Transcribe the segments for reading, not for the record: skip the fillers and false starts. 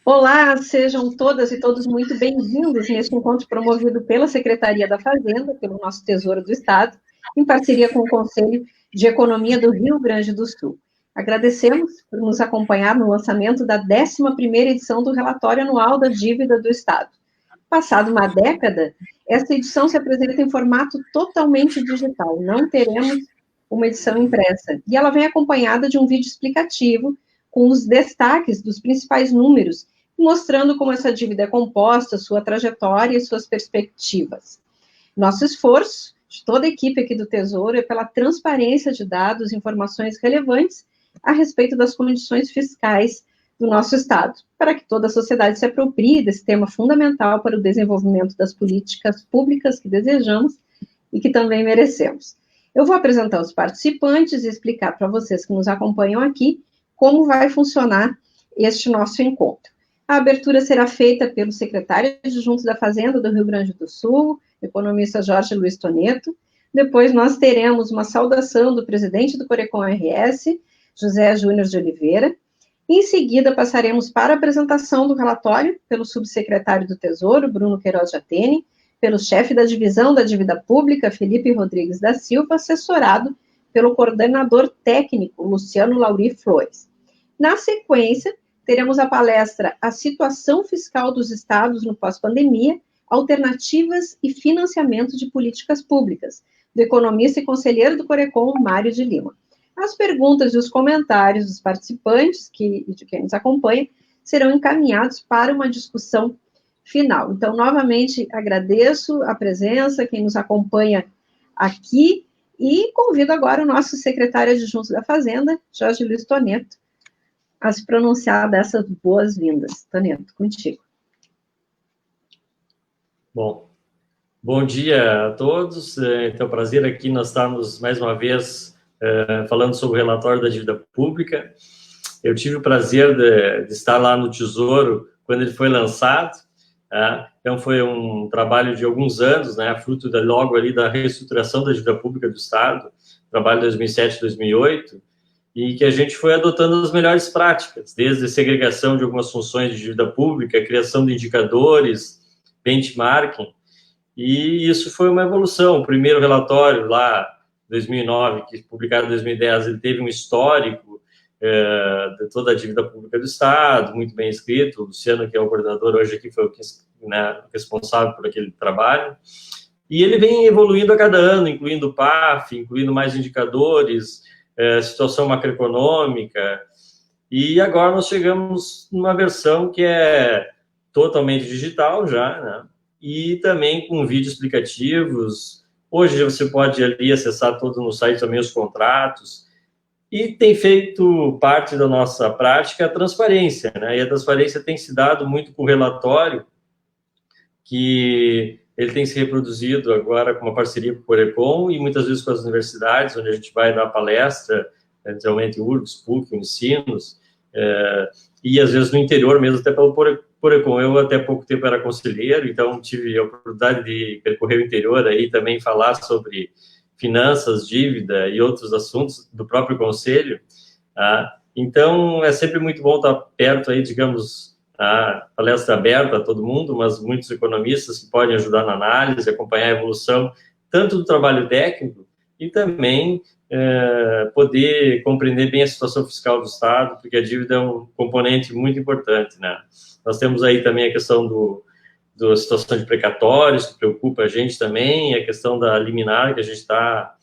Olá, sejam todas e todos muito bem-vindos neste encontro promovido pela Secretaria da Fazenda, pelo nosso Tesouro do Estado, em parceria com o Conselho de Economia do Rio Grande do Sul. Agradecemos por nos acompanhar no lançamento da 11ª edição do Relatório Anual da Dívida do Estado. Passada uma década, esta edição se apresenta em formato totalmente digital, não teremos uma edição impressa, e ela vem acompanhada de um vídeo explicativo com os destaques dos principais números, mostrando como essa dívida é composta, sua trajetória e suas perspectivas. Nosso esforço, de toda a equipe aqui do Tesouro, é pela transparência de dados e informações relevantes a respeito das condições fiscais do nosso Estado, para que toda a sociedade se aproprie desse tema fundamental para o desenvolvimento das políticas públicas que desejamos e que também merecemos. Eu vou apresentar os participantes e explicar para vocês que nos acompanham aqui como vai funcionar este nosso encontro. A abertura será feita pelo secretário adjunto da Fazenda do Rio Grande do Sul, economista Jorge Luiz Toneto. Depois nós teremos uma saudação do presidente do Corecon RS, José Júnior de Oliveira. Em seguida, passaremos para a apresentação do relatório pelo subsecretário do Tesouro, Bruno Queiroz de Atene, pelo chefe da divisão da dívida pública, Felipe Rodrigues da Silva, assessorado pelo coordenador técnico, Luciano Lauri Flores. Na sequência, teremos a palestra A Situação Fiscal dos Estados no Pós-Pandemia, Alternativas e Financiamento de Políticas Públicas, do economista e conselheiro do Corecon, Mário de Lima. As perguntas e os comentários dos participantes e de quem nos acompanha serão encaminhados para uma discussão final. Então, novamente, agradeço a presença, quem nos acompanha aqui, e convido agora o nosso secretário adjunto da Fazenda, Jorge Luiz Toneto, a se pronunciar dessas boas-vindas. Toneto, contigo. Bom dia a todos. É um prazer aqui nós estarmos mais uma vez falando sobre o relatório da dívida pública. Eu tive o prazer de estar lá no Tesouro quando ele foi lançado. Então foi um trabalho de alguns anos, fruto logo ali da reestruturação da dívida pública do Estado, trabalho de 2007, 2008, e que a gente foi adotando as melhores práticas, desde a segregação de algumas funções de dívida pública, criação de indicadores, benchmarking, e isso foi uma evolução. O primeiro relatório lá, 2009, que publicado em 2010, ele teve um histórico de toda a dívida pública do Estado, muito bem escrito. O Luciano, que é o coordenador hoje aqui, foi o responsável por aquele trabalho. E ele vem evoluindo a cada ano, incluindo o PAF, incluindo mais indicadores, situação macroeconômica. E agora nós chegamos numa versão que é totalmente digital já, e também com vídeos explicativos. Hoje você pode ali acessar todo no site também os contratos. E tem feito parte da nossa prática a transparência, E a transparência tem se dado muito com o relatório, que ele tem se reproduzido agora com uma parceria com o Corecon e muitas vezes com as universidades, onde a gente vai dar palestra, geralmente URGS, PUC, Unicinos, e às vezes no interior mesmo, até pelo Corecon. Eu até pouco tempo era conselheiro, então tive a oportunidade de percorrer o interior aí também falar sobre finanças, dívida e outros assuntos do próprio conselho. Então, é sempre muito bom estar perto aí, digamos, a palestra aberta a todo mundo, mas muitos economistas que podem ajudar na análise, acompanhar a evolução, tanto do trabalho técnico e também poder compreender bem a situação fiscal do Estado, porque a dívida é um componente muito importante, Nós temos aí também a questão da situação de precatórios, que preocupa a gente também, a questão da liminar, que a gente está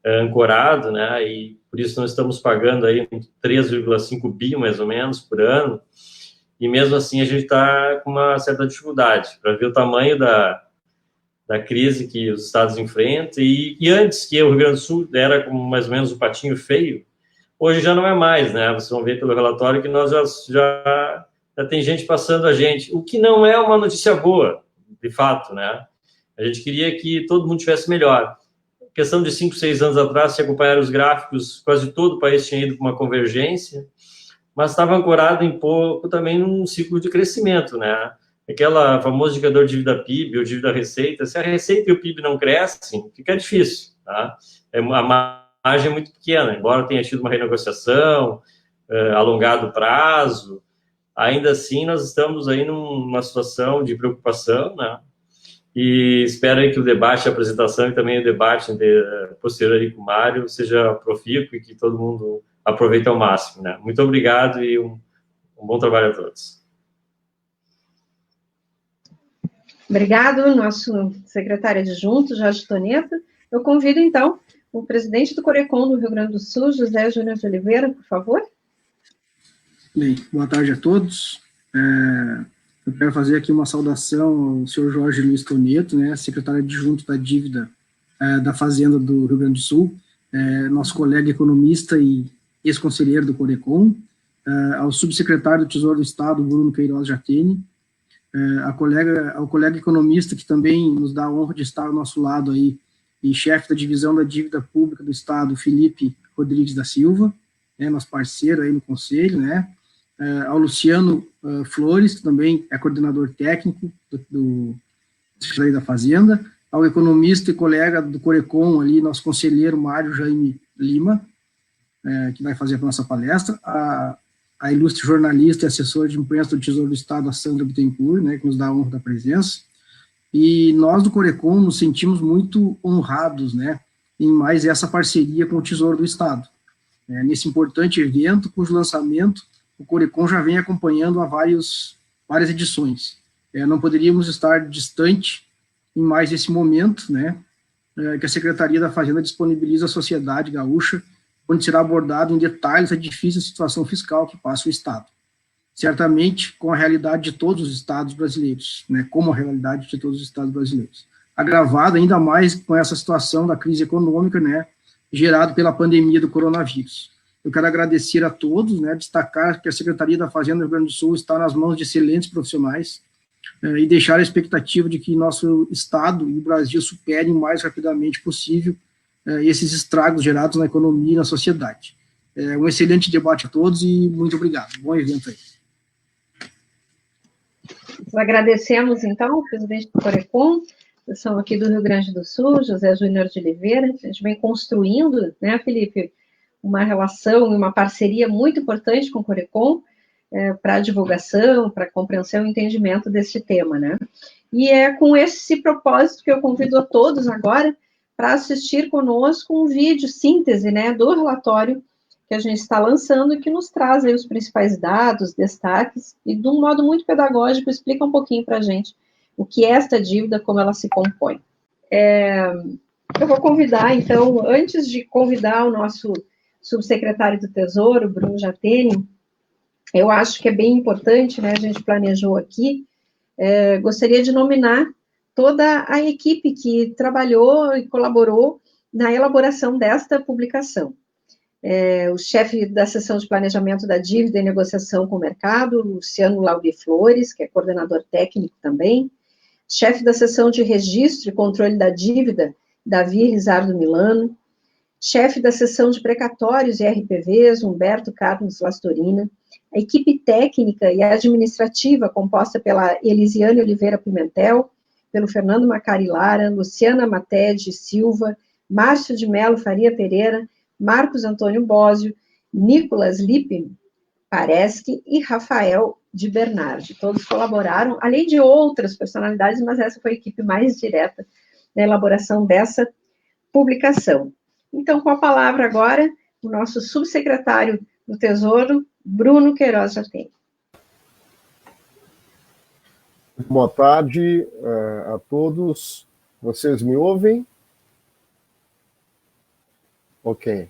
ancorado, e por isso nós estamos pagando aí 3,5 bi, mais ou menos, por ano, e mesmo assim a gente está com uma certa dificuldade para ver o tamanho da crise que os estados enfrentam, e antes, que o Rio Grande do Sul era como mais ou menos o patinho feio, hoje já não é mais, Vocês vão ver pelo relatório que nós já tem gente passando a gente, o que não é uma notícia boa, de fato, A gente queria que todo mundo tivesse melhor. Questão de 5, 6 anos atrás, se acompanhar os gráficos, quase todo o país tinha ido para uma convergência, mas estava ancorado em pouco também num ciclo de crescimento, Aquela famosa indicador de dívida PIB ou dívida receita, se a receita e o PIB não crescem, fica difícil, A margem é muito pequena, embora tenha tido uma renegociação, alongado prazo, ainda assim nós estamos aí numa situação de preocupação, né? E espero aí que o debate, a apresentação e também o debate posterior aí com o Mário seja profícuo e que todo mundo aproveite ao máximo, né? Muito obrigado e um bom trabalho a todos. Obrigado, nosso secretário adjunto, Jorge Toneto. Eu convido, então, o presidente do Corecon do Rio Grande do Sul, José Júnior de Oliveira, por favor. Bem, boa tarde a todos. Eu quero fazer aqui uma saudação ao senhor Jorge Luiz Toneto, né, secretário adjunto da dívida da Fazenda do Rio Grande do Sul, nosso colega economista e ex-conselheiro do Corecon, ao subsecretário do Tesouro do Estado, Bruno Queiroz Jatene, ao colega economista que também nos dá a honra de estar ao nosso lado aí, e chefe da divisão da dívida pública do Estado, Felipe Rodrigues da Silva, nosso parceiro aí no conselho, né, ao Luciano Flores, que também é coordenador técnico do Secretaria da Fazenda, ao economista e colega do Corecon ali, nosso conselheiro Mário Jaime Lima, que vai fazer a nossa palestra, a ilustre jornalista e assessora de imprensa do Tesouro do Estado, a Sandra Bittencourt, né, que nos dá a honra da presença, e nós do Corecon nos sentimos muito honrados, né, em mais essa parceria com o Tesouro do Estado, nesse importante evento, cujo lançamento o Corecon já vem acompanhando há várias edições. Não poderíamos estar distante em mais esse momento, né, que a Secretaria da Fazenda disponibiliza à sociedade gaúcha, onde será abordado em detalhes a difícil situação fiscal que passa o Estado. Certamente com a realidade de todos os Estados brasileiros, né, como a realidade de todos os Estados brasileiros. Agravada ainda mais com essa situação da crise econômica, né, gerada pela pandemia do coronavírus. Eu quero agradecer a todos, né, destacar que a Secretaria da Fazenda do Rio Grande do Sul está nas mãos de excelentes profissionais e deixar a expectativa de que nosso Estado e o Brasil superem o mais rapidamente possível esses estragos gerados na economia e na sociedade. Um excelente debate a todos e muito obrigado. Bom evento aí. Nós agradecemos, então, o presidente do Corecon, são aqui do Rio Grande do Sul, José Júnior de Oliveira. A gente vem construindo, né, Felipe, uma relação e uma parceria muito importante com o Corecon para a divulgação, para a compreensão e entendimento desse tema, né? E é com esse propósito que eu convido a todos agora para assistir conosco um vídeo síntese, né, do relatório que a gente está lançando e que nos traz aí os principais dados, destaques, e de um modo muito pedagógico explica um pouquinho para a gente o que é esta dívida, como ela se compõe. Eu vou convidar, então, antes de convidar o nosso subsecretário do Tesouro, Bruno Jatene, eu acho que é bem importante, né, a gente planejou aqui, gostaria de nominar toda a equipe que trabalhou e colaborou na elaboração desta publicação. O chefe da seção de planejamento da dívida e negociação com o mercado, Luciano Lauri Flores, que é coordenador técnico também, chefe da seção de registro e controle da dívida, Davi Rizardo Milano, chefe da seção de precatórios e RPVs, Humberto Carlos Lastorina, a equipe técnica e administrativa composta pela Elisiane Oliveira Pimentel, pelo Fernando Macari Lara, Luciana Matede Silva, Márcio de Melo Faria Pereira, Marcos Antônio Bósio, Nicolas Lippe Pareschi e Rafael de Bernardi. Todos colaboraram, além de outras personalidades, mas essa foi a equipe mais direta na elaboração dessa publicação. Então, com a palavra agora, o nosso subsecretário do Tesouro, Bruno Queiroz Jatene. Boa tarde a todos. Vocês me ouvem? Ok.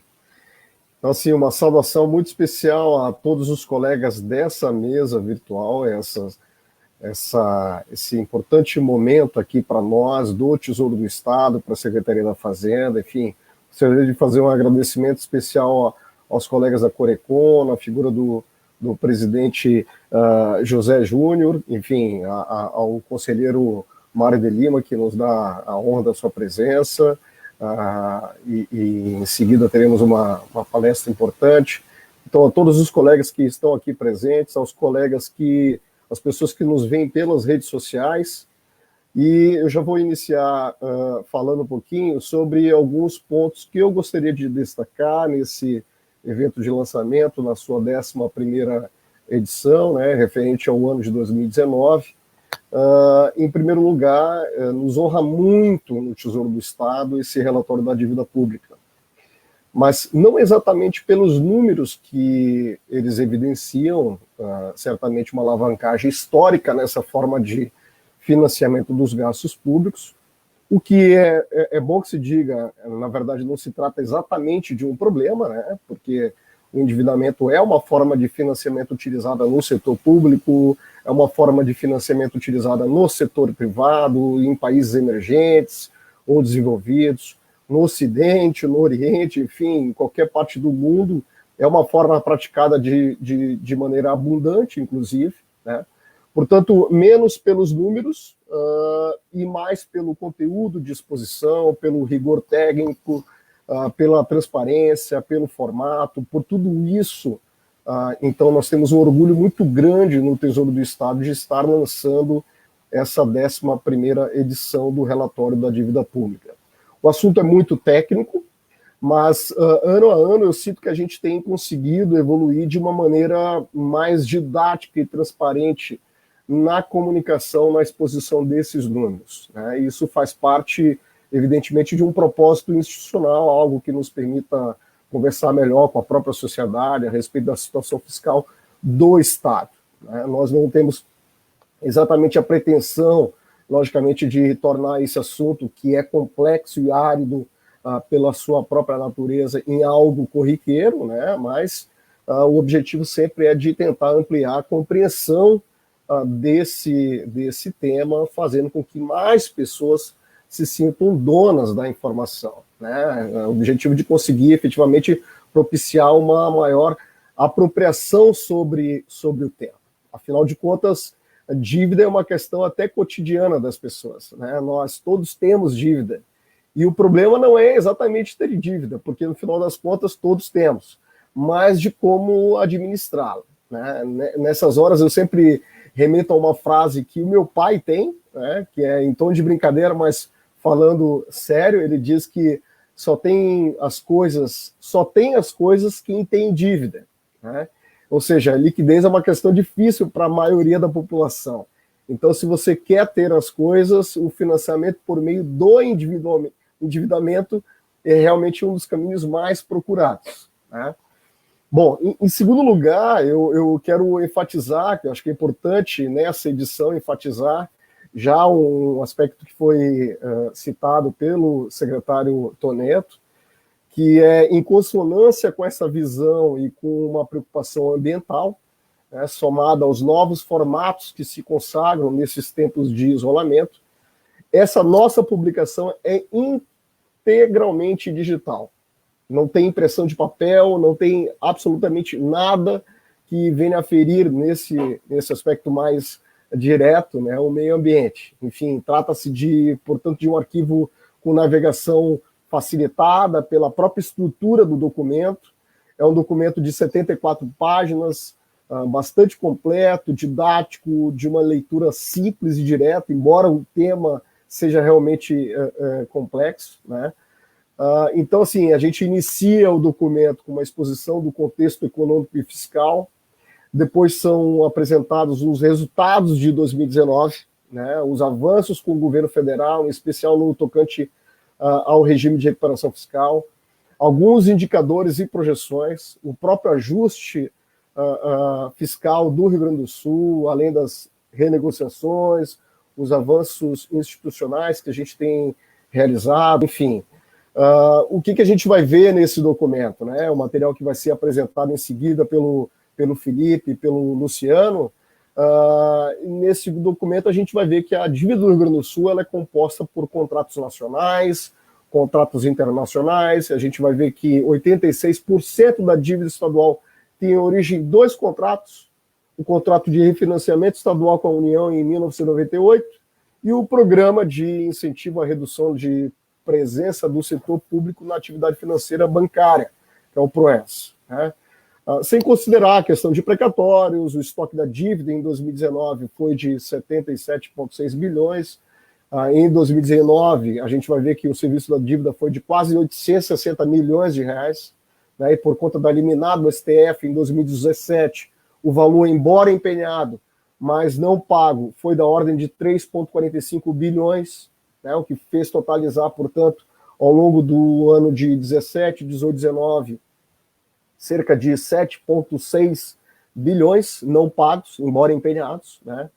Então, assim, uma saudação muito especial a todos os colegas dessa mesa virtual, esse importante momento aqui para nós, do Tesouro do Estado, para a Secretaria da Fazenda, enfim, gostaria de fazer um agradecimento especial aos colegas da Corecon, na figura do presidente José Júnior, enfim, ao conselheiro Mário de Lima, que nos dá a honra da sua presença, e em seguida teremos uma palestra importante. Então, a todos os colegas que estão aqui presentes, as pessoas que nos veem pelas redes sociais, e eu já vou iniciar falando um pouquinho sobre alguns pontos que eu gostaria de destacar nesse evento de lançamento, na sua 11ª edição, né, referente ao ano de 2019. Em primeiro lugar, nos honra muito no Tesouro do Estado esse relatório da dívida pública, mas não exatamente pelos números que eles evidenciam, certamente uma alavancagem histórica nessa forma de financiamento dos gastos públicos, o que é bom que se diga, na verdade não se trata exatamente de um problema, né, porque o endividamento é uma forma de financiamento utilizada no setor público, é uma forma de financiamento utilizada no setor privado, em países emergentes ou desenvolvidos, no Ocidente, no Oriente, enfim, em qualquer parte do mundo, é uma forma praticada de maneira abundante, inclusive, né? Portanto, menos pelos números e mais pelo conteúdo de exposição, pelo rigor técnico, pela transparência, pelo formato, por tudo isso. Então, nós temos um orgulho muito grande no Tesouro do Estado de estar lançando essa 11ª edição do relatório da dívida pública. O assunto é muito técnico, mas ano a ano eu sinto que a gente tem conseguido evoluir de uma maneira mais didática e transparente na comunicação, na exposição desses números, né? Isso faz parte, evidentemente, de um propósito institucional, algo que nos permita conversar melhor com a própria sociedade a respeito da situação fiscal do Estado, né? Nós não temos exatamente a pretensão, logicamente, de tornar esse assunto, que é complexo e árido pela sua própria natureza, em algo corriqueiro, né? Mas o objetivo sempre é de tentar ampliar a compreensão desse tema, fazendo com que mais pessoas se sintam donas da informação, né? O objetivo de conseguir efetivamente propiciar uma maior apropriação sobre o tema. Afinal de contas, a dívida é uma questão até cotidiana das pessoas, né? Nós todos temos dívida. E o problema não é exatamente ter dívida, porque no final das contas todos temos, mas de como administrá-la, né? Nessas horas eu sempre remeto a uma frase que o meu pai tem, né, que é em tom de brincadeira, mas falando sério. Ele diz que só tem as coisas quem tem dívida, né? Ou seja, a liquidez é uma questão difícil para a maioria da população. Então, se você quer ter as coisas, o financiamento por meio do endividamento é realmente um dos caminhos mais procurados, né? Bom, em segundo lugar, eu quero enfatizar, que eu acho que é importante nessa edição enfatizar já um aspecto que foi citado pelo secretário Toneto, que é em consonância com essa visão e com uma preocupação ambiental, né, somada aos novos formatos que se consagram nesses tempos de isolamento, essa nossa publicação é integralmente digital. Não tem impressão de papel, não tem absolutamente nada que venha a ferir nesse aspecto mais direto, né, o meio ambiente. Enfim, trata-se, portanto, de um arquivo com navegação facilitada pela própria estrutura do documento. É um documento de 74 páginas, bastante completo, didático, de uma leitura simples e direta, embora o tema seja realmente complexo, né? Então, assim, a gente inicia o documento com uma exposição do contexto econômico e fiscal, depois são apresentados os resultados de 2019, né, os avanços com o governo federal, em especial no tocante ao regime de recuperação fiscal, alguns indicadores e projeções, o próprio ajuste fiscal do Rio Grande do Sul, além das renegociações, os avanços institucionais que a gente tem realizado, enfim. O que a gente vai ver nesse documento, né? O material que vai ser apresentado em seguida pelo Felipe e pelo Luciano. Nesse documento a gente vai ver que a dívida do Rio Grande do Sul ela é composta por contratos nacionais, contratos internacionais. A gente vai ver que 86% da dívida estadual tem origem em 2 contratos: o contrato de refinanciamento estadual com a União em 1998 e o programa de incentivo à redução de presença do setor público na atividade financeira bancária, que é o PROES, né? Sem considerar a questão de precatórios, o estoque da dívida em 2019 foi de 77,6 bilhões. Em 2019, a gente vai ver que o serviço da dívida foi de quase 860 milhões de reais, né? E por conta da liminar do STF em 2017, o valor, embora empenhado, mas não pago, foi da ordem de 3,45 bilhões, né, o que fez totalizar, portanto, ao longo do ano de 17, 18, 19, cerca de 7,6 bilhões não pagos, embora empenhados, né?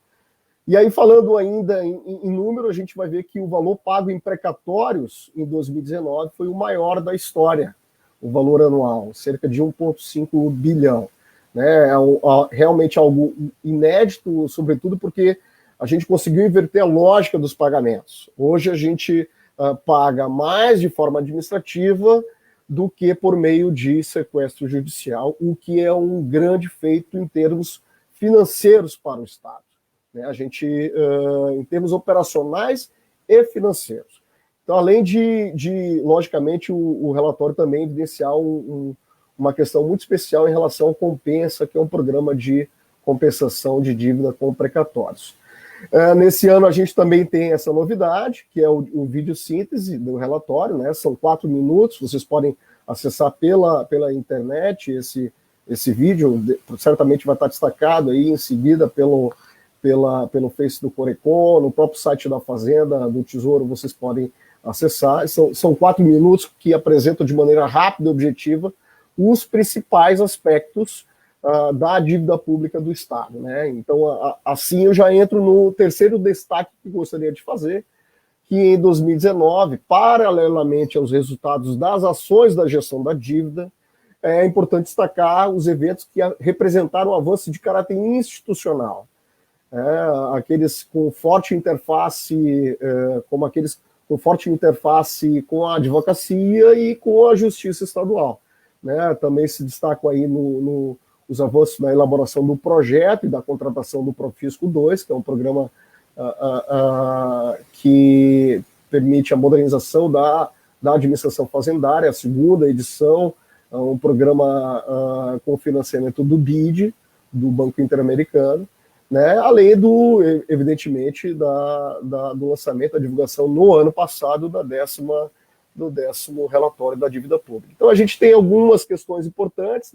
E aí, falando ainda em número, a gente vai ver que o valor pago em precatórios em 2019 foi o maior da história, o valor anual, cerca de 1,5 bilhão. Né? Realmente algo inédito, sobretudo porque a gente conseguiu inverter a lógica dos pagamentos. Hoje a gente paga mais de forma administrativa do que por meio de sequestro judicial, o que é um grande feito em termos financeiros para o Estado. Né? A gente, em termos operacionais e financeiros. Então, além de logicamente, o relatório também evidenciar uma questão muito especial em relação ao Compensa, que é um programa de compensação de dívida com precatórios. Nesse ano, a gente também tem essa novidade, que é o vídeo síntese do relatório, né? São 4 minutos, vocês podem acessar pela internet esse vídeo, certamente vai estar destacado aí em seguida pelo Face do Corecon, no próprio site da Fazenda, do Tesouro, vocês podem acessar. São 4 minutos que apresentam de maneira rápida e objetiva os principais aspectos da dívida pública do Estado. Né? Então, assim eu já entro no terceiro destaque que gostaria de fazer, que em 2019, paralelamente aos resultados das ações da gestão da dívida, é importante destacar os eventos que representaram um avanço de caráter institucional. Aqueles com forte interface, como aqueles com forte interface com a advocacia e com a justiça estadual. Né? Também se destacam aí os avanços na elaboração do projeto e da contratação do Profisco 2, que é um programa que permite a modernização da administração fazendária, a segunda edição, um programa com financiamento do BID, do Banco Interamericano, né, além evidentemente, do lançamento, da divulgação no ano passado do 10º relatório da dívida pública. Então, a gente tem algumas questões importantes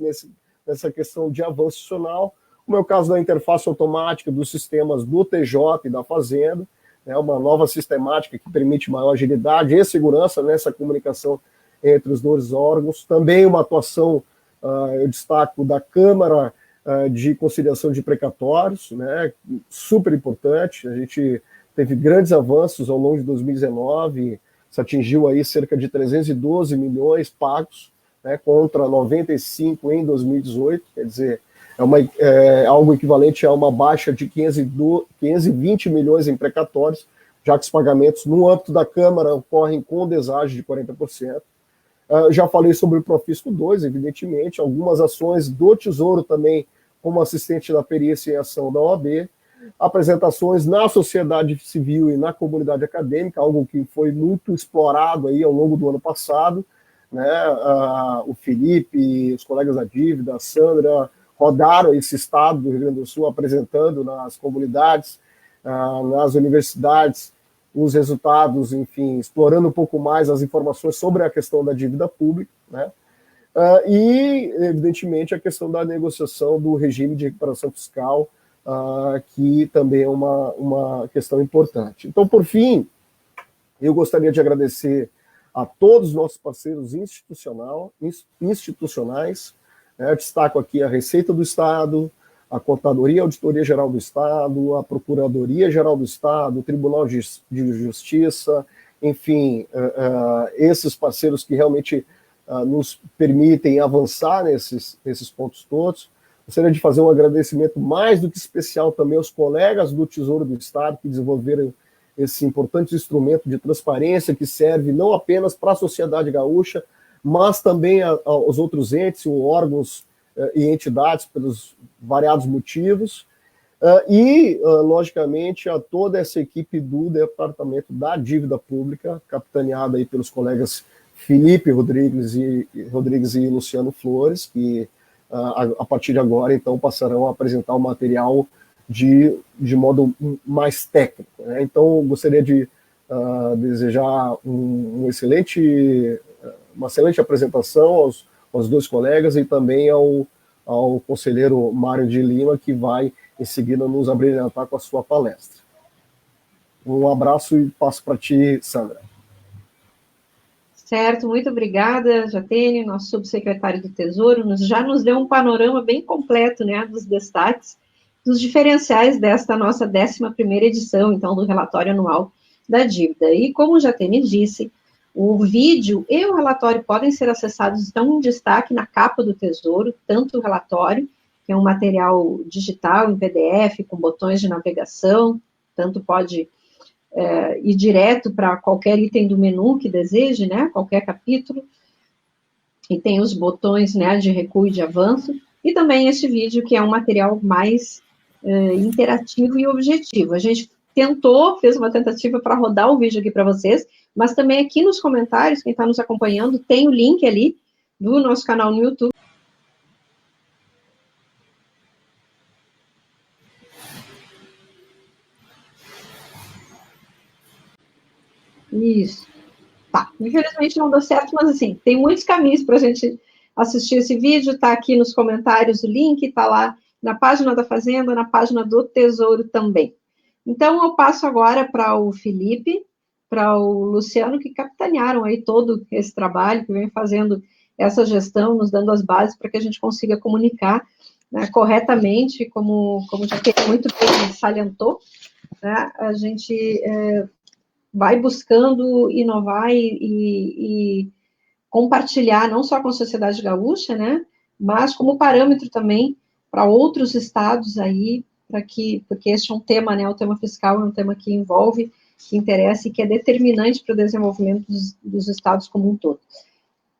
nessa questão de avanço institucional, como é o caso da interface automática dos sistemas do TJ e da Fazenda, né, uma nova sistemática que permite maior agilidade e segurança nessa comunicação entre os dois órgãos. Também uma atuação, eu destaco, da Câmara de Conciliação de Precatórios, né, super importante. A gente teve grandes avanços ao longo de 2019, se atingiu aí cerca de 312 milhões pagos, né, contra 95 em 2018, quer dizer, algo equivalente a uma baixa de 520 milhões em precatórios, já que os pagamentos no âmbito da Câmara ocorrem com deságio de 40%. Já falei sobre o Profisco 2, evidentemente, algumas ações do Tesouro também, como assistente da perícia em ação da OAB, apresentações na sociedade civil e na comunidade acadêmica, algo que foi muito explorado aí ao longo do ano passado, né? O Felipe, os colegas da dívida, a Sandra, rodaram esse estado do Rio Grande do Sul, apresentando nas comunidades, nas universidades, os resultados, enfim, explorando um pouco mais as informações sobre a questão da dívida pública, né? E, evidentemente, a questão da negociação do regime de recuperação fiscal, que também é uma questão importante. Então, por fim, eu gostaria de agradecer a todos os nossos parceiros institucionais. Destaco aqui a Receita do Estado, a Contadoria e Auditoria Geral do Estado, a Procuradoria Geral do Estado, o Tribunal de Justiça, enfim, esses parceiros que realmente nos permitem avançar nesses pontos todos. Gostaria de fazer um agradecimento mais do que especial também aos colegas do Tesouro do Estado que desenvolveram esse importante instrumento de transparência que serve não apenas para a sociedade gaúcha, mas também aos outros entes, órgãos e entidades pelos variados motivos, e, logicamente, a toda essa equipe do Departamento da Dívida Pública, capitaneada aí pelos colegas Felipe Rodrigues e Luciano Flores, que a partir de agora, então, passarão a apresentar o material de modo mais técnico. Né? Então, gostaria de desejar uma excelente apresentação aos dois colegas e também ao ao conselheiro Mário de Lima, que vai, em seguida, nos abrilhantar com a sua palestra. Um abraço e passo para ti, Sandra. Certo, muito obrigada, Jatene, nosso subsecretário do Tesouro, já nos deu um panorama bem completo, né, dos destaques, dos diferenciais desta nossa 11ª edição, então, do relatório anual da dívida. E, como o Jatene disse, o vídeo e o relatório podem ser acessados, estão em destaque na capa do Tesouro, tanto o relatório, que é um material digital em PDF, com botões de navegação, tanto pode ir direto para qualquer item do menu que deseje, né, qualquer capítulo, e tem os botões, né, de recuo e de avanço, e também este vídeo, que é um material mais interativo e objetivo. A gente fez uma tentativa para rodar o vídeo aqui para vocês, mas também aqui nos comentários, quem está nos acompanhando, tem o link ali do nosso canal no YouTube. Isso. Tá, infelizmente não deu certo, mas assim, tem muitos caminhos para a gente assistir esse vídeo, está aqui nos comentários o link, está lá na página da Fazenda, na página do Tesouro também. Então, eu passo agora para o Felipe, para o Luciano, que capitanearam aí todo esse trabalho, que vem fazendo essa gestão, nos dando as bases para que a gente consiga comunicar, né, corretamente, como já muito bem salientou, né, a gente vai buscando inovar e compartilhar, não só com a sociedade gaúcha, né, mas como parâmetro também para outros estados aí, porque este é um tema, né, o tema fiscal é um tema que envolve, que interessa e que é determinante para o desenvolvimento dos estados como um todo.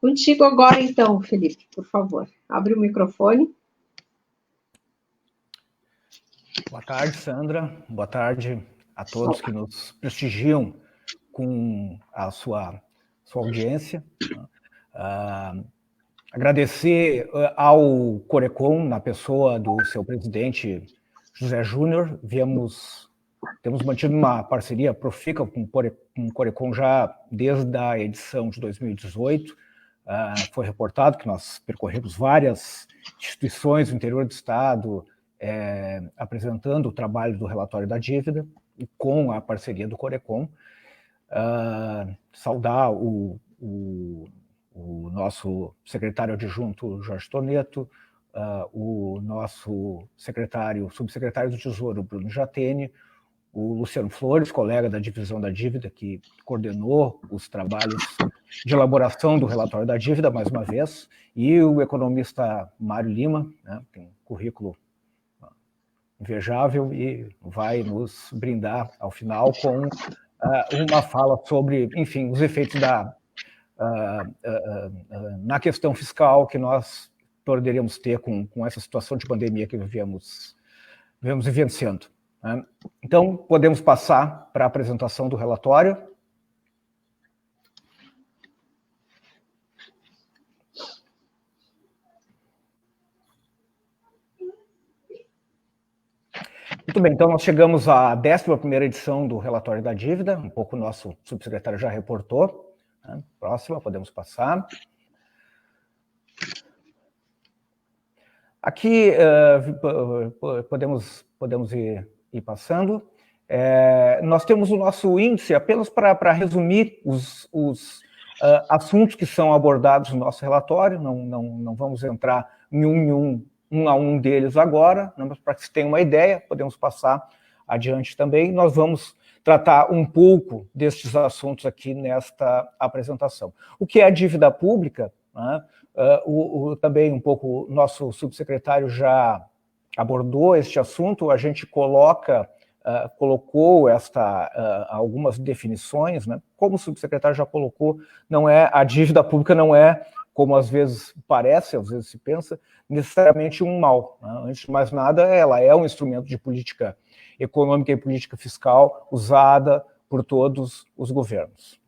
Contigo agora, então, Felipe, por favor, abre o microfone. Boa tarde, Sandra. Boa tarde a todos que nos prestigiam com a sua audiência. Agradecer ao Corecon, na pessoa do seu presidente José Júnior. Temos mantido uma parceria profícua com o Corecon já desde a edição de 2018. Foi reportado que nós percorremos várias instituições do interior do estado, apresentando o trabalho do relatório da dívida, e com a parceria do Corecon. Saudar o nosso secretário adjunto, Jorge Toneto, o nosso subsecretário do Tesouro, Bruno Jatene, o Luciano Flores, colega da divisão da dívida, que coordenou os trabalhos de elaboração do relatório da dívida, mais uma vez, e o economista Mário Lima, né, tem um currículo invejável e vai nos brindar, ao final, com uma fala sobre, enfim, os efeitos na questão fiscal que nós poderíamos ter com essa situação de pandemia que vivemos vivenciando. Né? Então, podemos passar para a apresentação do relatório. Muito bem, então nós chegamos à 11ª edição do relatório da dívida, um pouco o nosso subsecretário já reportou. Né? Próxima, podemos passar. Aqui podemos ir passando. Nós temos o nosso índice, apenas para resumir os assuntos que são abordados no nosso relatório, não vamos entrar em um a um deles agora, mas para que se tenha uma ideia, podemos passar adiante também. Nós vamos tratar um pouco destes assuntos aqui nesta apresentação. O que é a dívida pública? Né? Também um pouco o nosso subsecretário já abordou este assunto, a gente colocou algumas definições, né? Como o subsecretário já colocou, a dívida pública não é, como às vezes parece, às vezes se pensa, necessariamente um mal. Né? Antes de mais nada, ela é um instrumento de política econômica e política fiscal usada por todos os governos.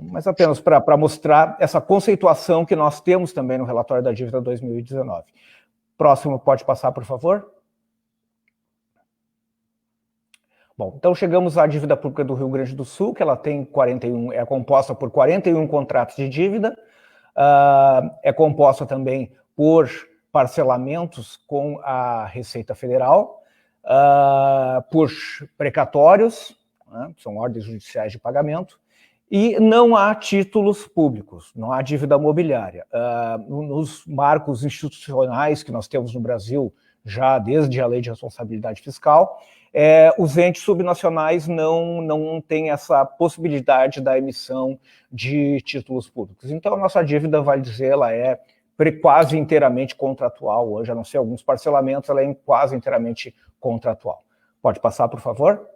Mas apenas para mostrar essa conceituação que nós temos também no relatório da dívida 2019. Próximo, pode passar, por favor? Bom, então chegamos à dívida pública do Rio Grande do Sul, que ela tem é composta por 41 contratos de dívida, é composta também por parcelamentos com a Receita Federal por precatórios, né, são ordens judiciais de pagamento, e não há títulos públicos, não há dívida mobiliária. Nos marcos institucionais que nós temos no Brasil, já desde a Lei de Responsabilidade Fiscal, os entes subnacionais não têm essa possibilidade da emissão de títulos públicos. Então, a nossa dívida, vale dizer, ela é quase inteiramente contratual hoje, a não ser alguns parcelamentos, ela é quase inteiramente contratual. Pode passar, por favor?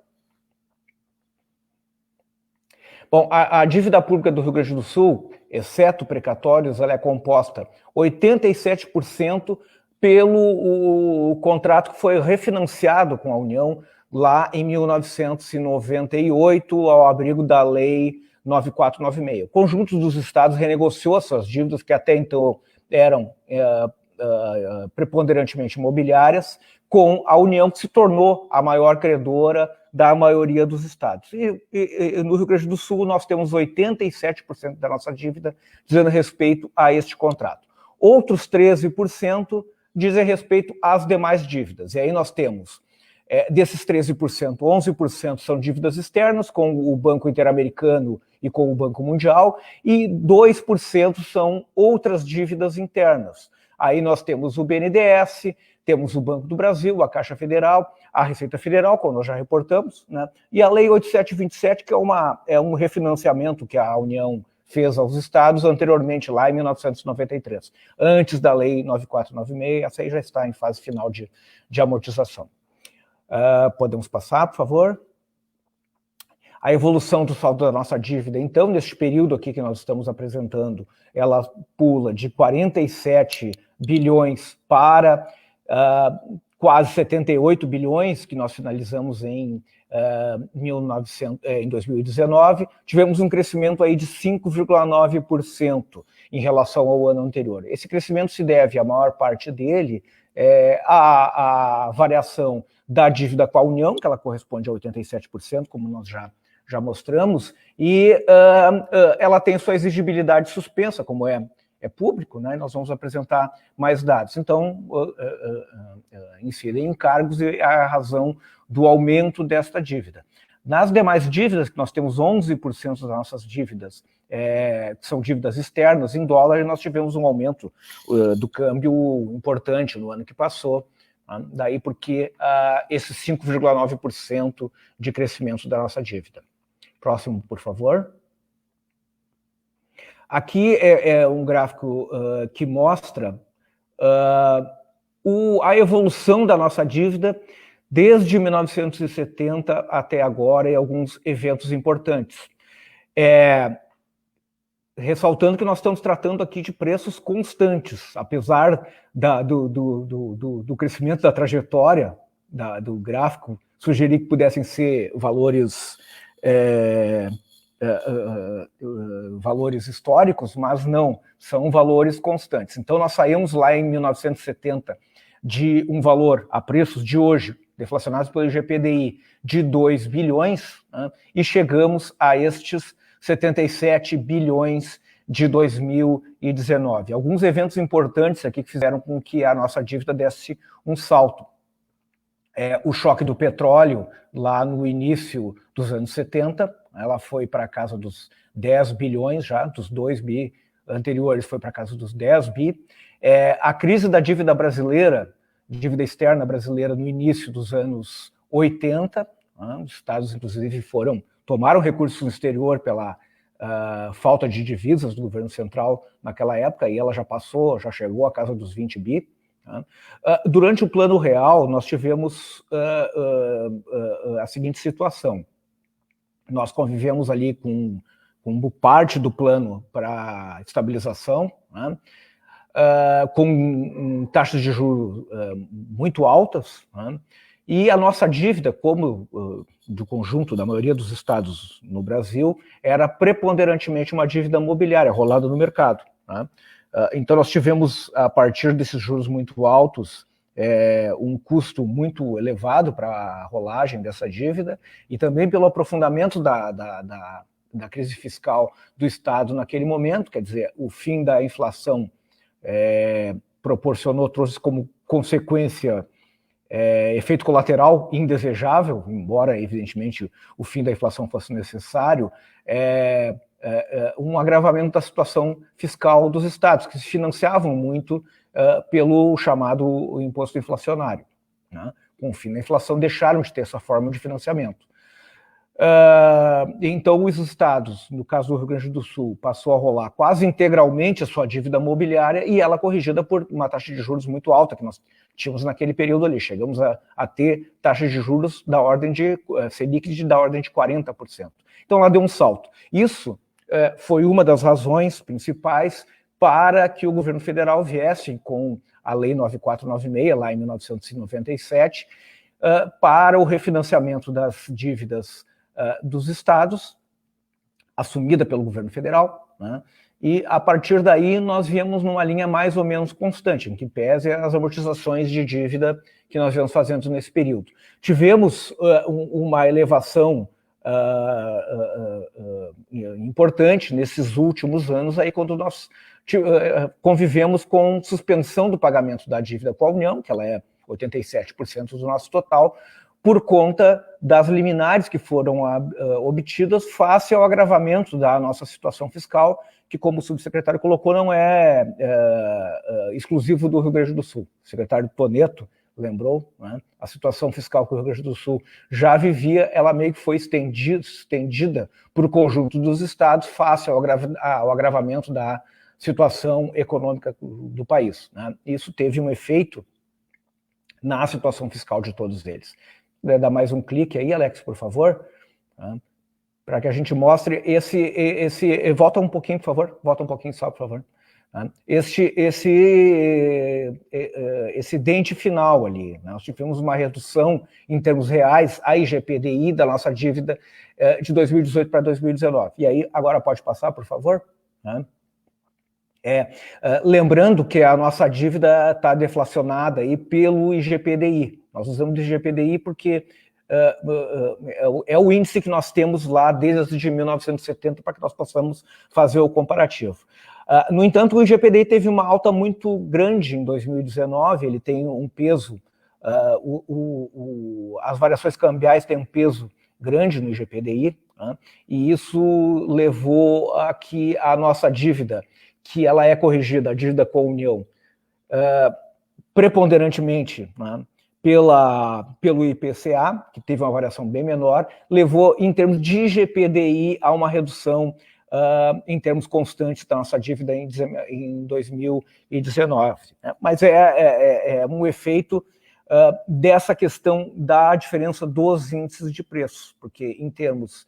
Bom, a dívida pública do Rio Grande do Sul, exceto precatórios, ela é composta 87% pelo contrato que foi refinanciado com a União lá em 1998, ao abrigo da Lei 9496. O conjunto dos estados renegociou suas dívidas, que até então eram preponderantemente imobiliárias, com a União, que se tornou a maior credora da maioria dos estados. E no Rio Grande do Sul, nós temos 87% da nossa dívida dizendo respeito a este contrato. Outros 13% dizem respeito às demais dívidas. E aí nós temos, desses 13%, 11% são dívidas externas, com o Banco Interamericano e com o Banco Mundial, e 2% são outras dívidas internas. Aí nós temos o BNDES, temos o Banco do Brasil, a Caixa Federal, a Receita Federal, como nós já reportamos, né? E a Lei 8727, que é um refinanciamento que a União fez aos estados anteriormente, lá em 1993. Antes da Lei 9496, essa aí já está em fase final de amortização. Podemos passar, por favor? A evolução do saldo da nossa dívida, então, neste período aqui que nós estamos apresentando, ela pula de 47 bilhões para quase 78 bilhões, que nós finalizamos em 2019, tivemos um crescimento aí de 5,9% em relação ao ano anterior. Esse crescimento se deve, a maior parte dele, à variação da dívida com a União, que ela corresponde a 87%, como nós já mostramos, e ela tem sua exigibilidade suspensa, como é público, né? Nós vamos apresentar mais dados. Então, incidem encargos e a razão do aumento desta dívida. Nas demais dívidas, que nós temos 11% das nossas dívidas, que são dívidas externas, em dólar, nós tivemos um aumento do câmbio importante no ano que passou, né? Daí porque esse 5,9% de crescimento da nossa dívida. Próximo, por favor. Aqui é um gráfico que mostra a evolução da nossa dívida desde 1970 até agora e alguns eventos importantes. Ressaltando que nós estamos tratando aqui de preços constantes, apesar do crescimento da trajetória do gráfico, sugerir que pudessem ser valores históricos, mas não, são valores constantes. Então, nós saímos lá em 1970 de um valor a preços de hoje, deflacionados pelo IGPDI, de 2 bilhões, né, e chegamos a estes 77 bilhões de 2019. Alguns eventos importantes aqui que fizeram com que a nossa dívida desse um salto. O choque do petróleo, lá no início dos anos 70, ela foi para a casa dos 10 bilhões já, dos 2 bi anteriores foi para a casa dos 10 bi. A crise da dívida brasileira, dívida externa brasileira no início dos anos 80, né, os estados inclusive tomaram recursos no exterior pela falta de divisas do governo central naquela época, e ela já chegou à casa dos 20 bi. Durante o Plano Real, nós tivemos a seguinte situação. Nós convivemos ali com parte do plano para estabilização, né, com taxas de juros muito altas, né, e a nossa dívida, como do conjunto da maioria dos estados no Brasil, era preponderantemente uma dívida mobiliária rolada no mercado, né. Então, nós tivemos, a partir desses juros muito altos, um custo muito elevado para a rolagem dessa dívida e também pelo aprofundamento da crise fiscal do Estado naquele momento, quer dizer, o fim da inflação trouxe como consequência efeito colateral indesejável, embora, evidentemente, o fim da inflação fosse necessário, um agravamento da situação fiscal dos estados, que se financiavam muito pelo chamado imposto inflacionário, né? Com o fim da inflação, deixaram de ter essa forma de financiamento. Então, os estados, no caso do Rio Grande do Sul, passou a rolar quase integralmente a sua dívida mobiliária e ela corrigida por uma taxa de juros muito alta que nós tínhamos naquele período ali. Chegamos a ter taxas de juros da ordem de Selic da ordem de 40%. Então, ela deu um salto. Isso foi uma das razões principais para que o governo federal viesse com a Lei 9496, lá em 1997, para o refinanciamento das dívidas dos estados, assumida pelo governo federal, né? E a partir daí nós viemos numa linha mais ou menos constante, em que pese as amortizações de dívida que nós viemos fazendo nesse período. Tivemos uma elevação importante nesses últimos anos, aí quando nós convivemos com suspensão do pagamento da dívida com a União, que ela é 87% do nosso total, por conta das liminares que foram obtidas face ao agravamento da nossa situação fiscal, que, como o subsecretário colocou, não é exclusivo do Rio Grande do Sul. O secretário Toneto lembrou, né? A situação fiscal que o Rio Grande do Sul já vivia, ela meio que foi estendida para o conjunto dos estados face ao agravamento da situação econômica do país, né? Isso teve um efeito na situação fiscal de todos eles. Dá mais um clique aí, Alex, por favor, tá? Para que a gente mostre esse... Volta um pouquinho, por favor. Volta um pouquinho só, por favor. Tá? Esse dente final ali. Nós tivemos uma redução em termos reais, a IGPDI da nossa dívida de 2018 para 2019. E aí, agora pode passar, por favor? Tá? Lembrando que a nossa dívida está deflacionada aí pelo IGPDI. Nós usamos o IGPDI porque é o índice que nós temos lá desde 1970 para que nós possamos fazer o comparativo. No entanto, o IGPDI teve uma alta muito grande em 2019, ele tem um peso, as variações cambiais têm um peso grande no IGPDI, né? E isso levou a que a nossa dívida, que ela é corrigida, a dívida com a União, preponderantemente, né, pelo IPCA, que teve uma variação bem menor, levou, em termos de IGPDI, a uma redução em termos constantes da nossa dívida em 2019. Né? Mas é um efeito dessa questão da diferença dos índices de preço, porque em termos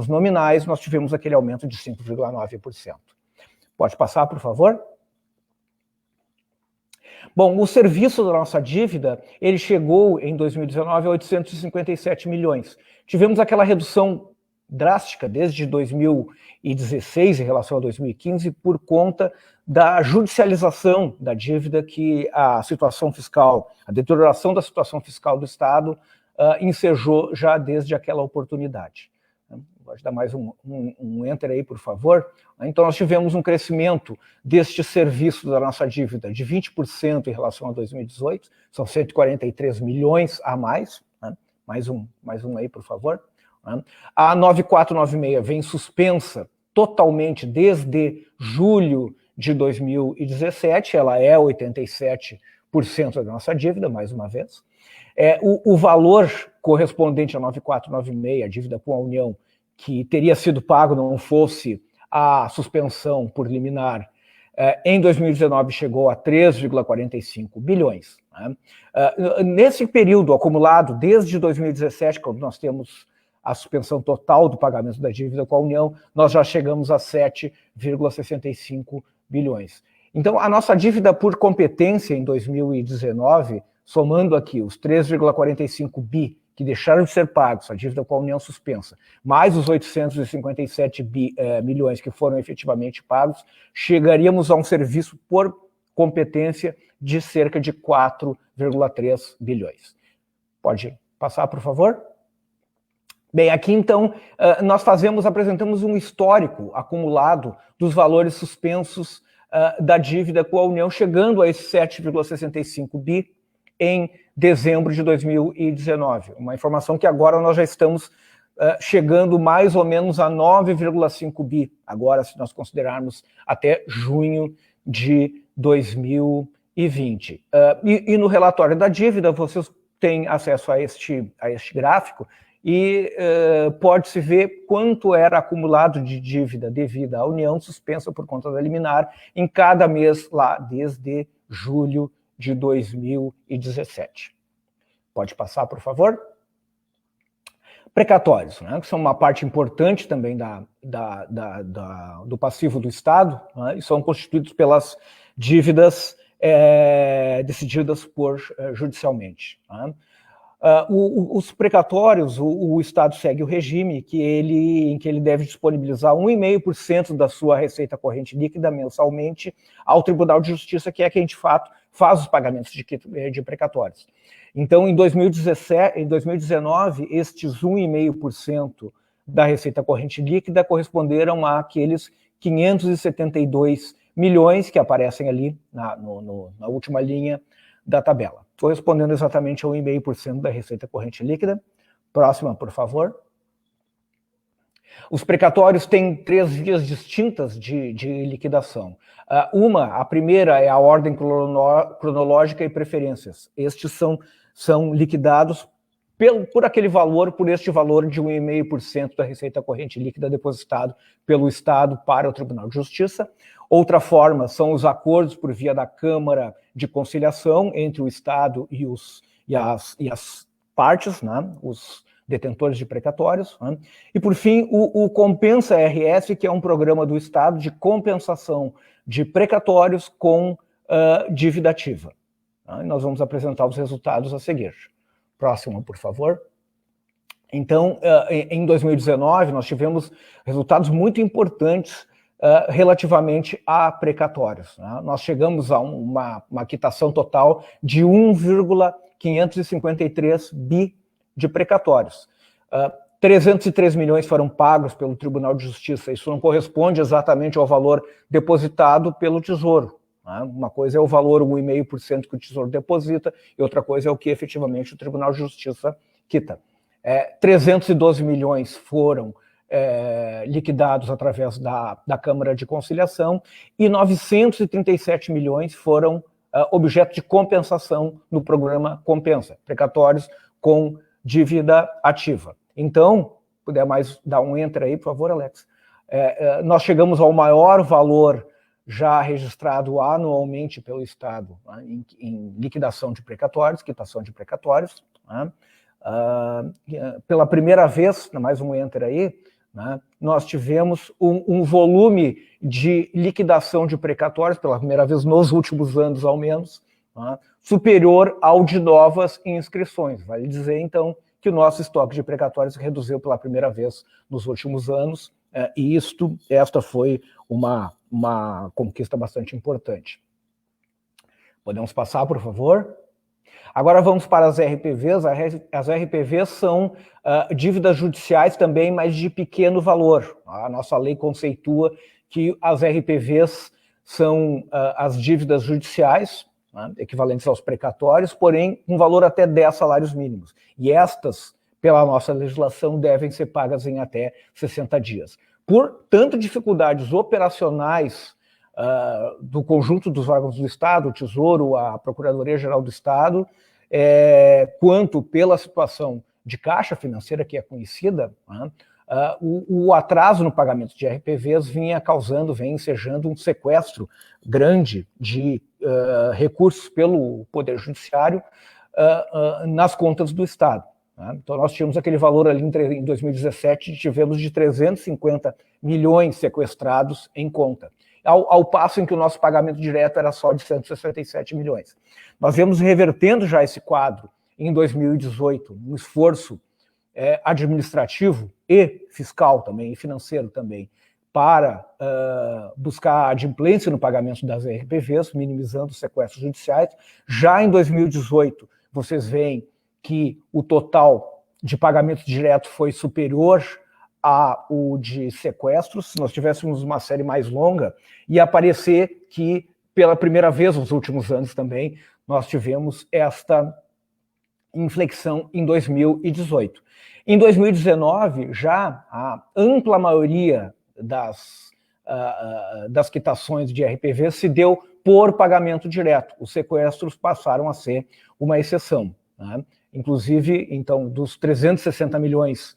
nominais, nós tivemos aquele aumento de 5,9%. Pode passar, por favor? Bom, o serviço da nossa dívida, ele chegou em 2019 a 857 milhões. Tivemos aquela redução drástica desde 2016 em relação a 2015 por conta da judicialização da dívida que a situação fiscal, a deterioração da situação fiscal do Estado ensejou já desde aquela oportunidade. Pode dar mais um enter aí, por favor. Então, nós tivemos um crescimento deste serviço da nossa dívida de 20% em relação a 2018, são 143 milhões a mais, né? Mais um aí, por favor. A 9496 vem suspensa totalmente desde julho de 2017, ela é 87% da nossa dívida, mais uma vez. O valor correspondente a 9496, a dívida com a União, que teria sido pago não fosse a suspensão por liminar, em 2019 chegou a 3,45 bilhões. Né? Nesse período acumulado, desde 2017, quando nós temos a suspensão total do pagamento da dívida com a União, nós já chegamos a 7,65 bilhões. Então, a nossa dívida por competência em 2019, somando aqui os 3,45 bi que deixaram de ser pagos, a dívida com a União suspensa, mais os 857 milhões que foram efetivamente pagos, chegaríamos a um serviço por competência de cerca de 4,3 bilhões. Pode passar, por favor? Bem, aqui então nós apresentamos um histórico acumulado dos valores suspensos da dívida com a União, chegando a esse 7,65 bi em dezembro de 2019. Uma informação que agora nós já estamos chegando mais ou menos a 9,5 bi, agora se nós considerarmos até junho de 2020. E no relatório da dívida, vocês têm acesso a este gráfico, e pode-se ver quanto era acumulado de dívida devida à União, suspensa por conta da liminar, em cada mês lá, desde julho de 2017. Pode passar, por favor? Precatórios, né, que são uma parte importante também do passivo do Estado, né, e são constituídos pelas dívidas decididas judicialmente. Né. Os precatórios, o Estado segue o regime em que ele deve disponibilizar 1,5% da sua receita corrente líquida mensalmente ao Tribunal de Justiça, que é quem, de fato, faz os pagamentos de precatórios. Então, em 2019, estes 1,5% da receita corrente líquida corresponderam àqueles 572 milhões que aparecem ali na última linha da tabela, correspondendo exatamente a 1,5% da receita corrente líquida. Próxima, por favor. Os precatórios têm 3 vias distintas de liquidação. A primeira é a ordem cronológica e preferências. Estes são liquidados por este valor de 1,5% da receita corrente líquida depositado pelo Estado para o Tribunal de Justiça. Outra forma são os acordos por via da Câmara de Conciliação entre o Estado e as partes, né, os detentores de precatórios. Né. E, por fim, o Compensa RS, que é um programa do Estado de compensação de precatórios com dívida ativa. Né. Nós vamos apresentar os resultados a seguir. Próximo, por favor. Então, em 2019, nós tivemos resultados muito importantes relativamente a precatórios. Né? Nós chegamos a uma quitação total de 1,553 bi de precatórios. 303 milhões foram pagos pelo Tribunal de Justiça. Isso não corresponde exatamente ao valor depositado pelo Tesouro. Né? Uma coisa é o valor 1,5% que o Tesouro deposita, e outra coisa é o que efetivamente o Tribunal de Justiça quita. 312 milhões foram liquidados através da Câmara de Conciliação, e 937 milhões foram objeto de compensação no programa Compensa, precatórios com dívida ativa. Então, puder mais dar um enter aí, por favor, Alex. Nós chegamos ao maior valor já registrado anualmente pelo Estado, né, em liquidação de precatórios, quitação de precatórios. Né. Pela primeira vez, mais um enter aí, né, nós tivemos um volume de liquidação de precatórios, pela primeira vez nos últimos anos, ao menos, né, superior ao de novas inscrições. Vale dizer, então, que o nosso estoque de precatórios reduziu pela primeira vez nos últimos anos, e esta foi uma conquista bastante importante. Podemos passar, por favor? Agora vamos para as RPVs. As RPVs são dívidas judiciais também, mas de pequeno valor. A nossa lei conceitua que as RPVs são as dívidas judiciais, né, equivalentes aos precatórios, porém com valor até 10 salários mínimos. E estas, pela nossa legislação, devem ser pagas em até 60 dias. Por tanto dificuldades operacionais do conjunto dos órgãos do Estado, o Tesouro, a Procuradoria-Geral do Estado, quanto pela situação de caixa financeira que é conhecida, né, o atraso no pagamento de RPVs vem ensejando um sequestro grande de recursos pelo Poder Judiciário nas contas do Estado. Né? Então, nós tínhamos aquele valor ali em 2017, tivemos de 350 milhões sequestrados em conta, ao passo em que o nosso pagamento direto era só de 167 milhões. Nós vemos revertendo já esse quadro em 2018, um esforço administrativo e fiscal também, e financeiro também, para buscar adimplência no pagamento das RPVs, minimizando os sequestros judiciais. Já em 2018, vocês veem que o total de pagamento direto foi superior o de sequestros. Se nós tivéssemos uma série mais longa, ia aparecer que, pela primeira vez nos últimos anos também, nós tivemos esta inflexão em 2018. Em 2019, já a ampla maioria das quitações de RPV se deu por pagamento direto. Os sequestros passaram a ser uma exceção, né? Inclusive, então, dos 360 milhões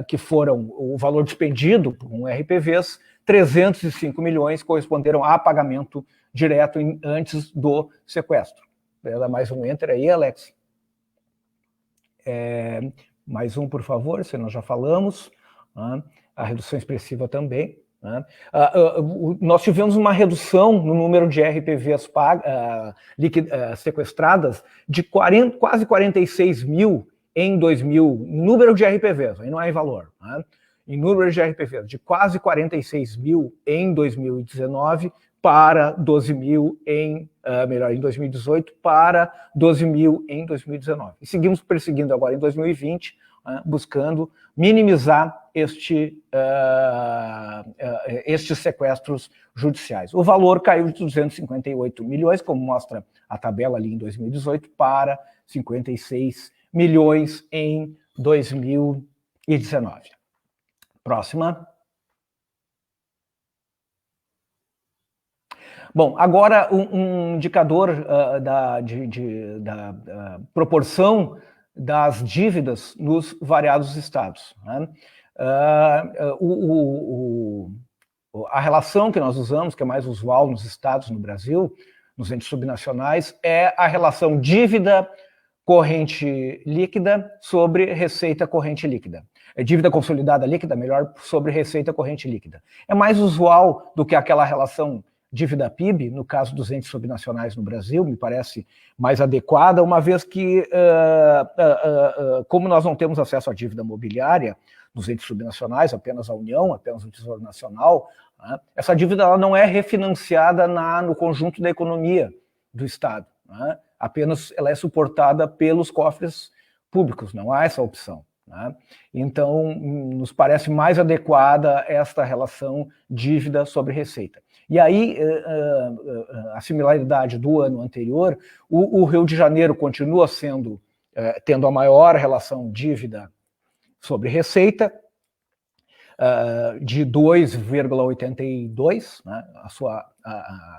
que foram o valor despendido com RPVs, 305 milhões corresponderam a pagamento direto antes do sequestro. Dá mais um enter aí, Alex. Mais um, por favor, se nós já falamos. A redução expressiva também. Nós tivemos uma redução no número de RPVs sequestradas de quase 46 mil em 2000, em número de RPVs, aí não é em valor, né? Em número de RPVs, de quase 46 mil em 2019 para 12 mil em 2018 para 12 mil em 2019. E seguimos perseguindo agora em 2020, buscando minimizar estes sequestros judiciais. O valor caiu de 258 milhões, como mostra a tabela ali em 2018, para 56 milhões em 2019. Próxima. Bom, agora um indicador da proporção das dívidas nos variados estados, né? A relação que nós usamos, que é mais usual nos estados no Brasil, nos entes subnacionais, é a relação dívida corrente líquida sobre receita corrente líquida. É dívida consolidada líquida, melhor, sobre receita corrente líquida. É mais usual do que aquela relação dívida-PIB, no caso dos entes subnacionais no Brasil, me parece mais adequada, uma vez que, como nós não temos acesso à dívida mobiliária nos entes subnacionais, apenas a União, apenas o Tesouro Nacional, né, essa dívida ela não é refinanciada no conjunto da economia do Estado, né, apenas ela é suportada pelos cofres públicos, não há essa opção, né? Então, nos parece mais adequada esta relação dívida sobre receita. E aí, a similaridade do ano anterior, o Rio de Janeiro continua tendo a maior relação dívida sobre receita, de 2,82, né? A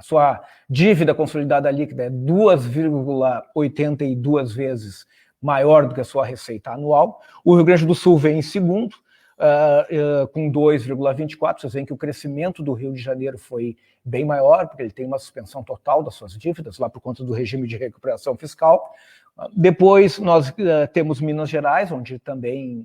sua dívida consolidada líquida é 2,82 vezes maior do que a sua receita anual. O Rio Grande do Sul vem em segundo, com 2,24. Vocês veem que o crescimento do Rio de Janeiro foi bem maior, porque ele tem uma suspensão total das suas dívidas, lá por conta do regime de recuperação fiscal. Depois nós temos Minas Gerais, onde também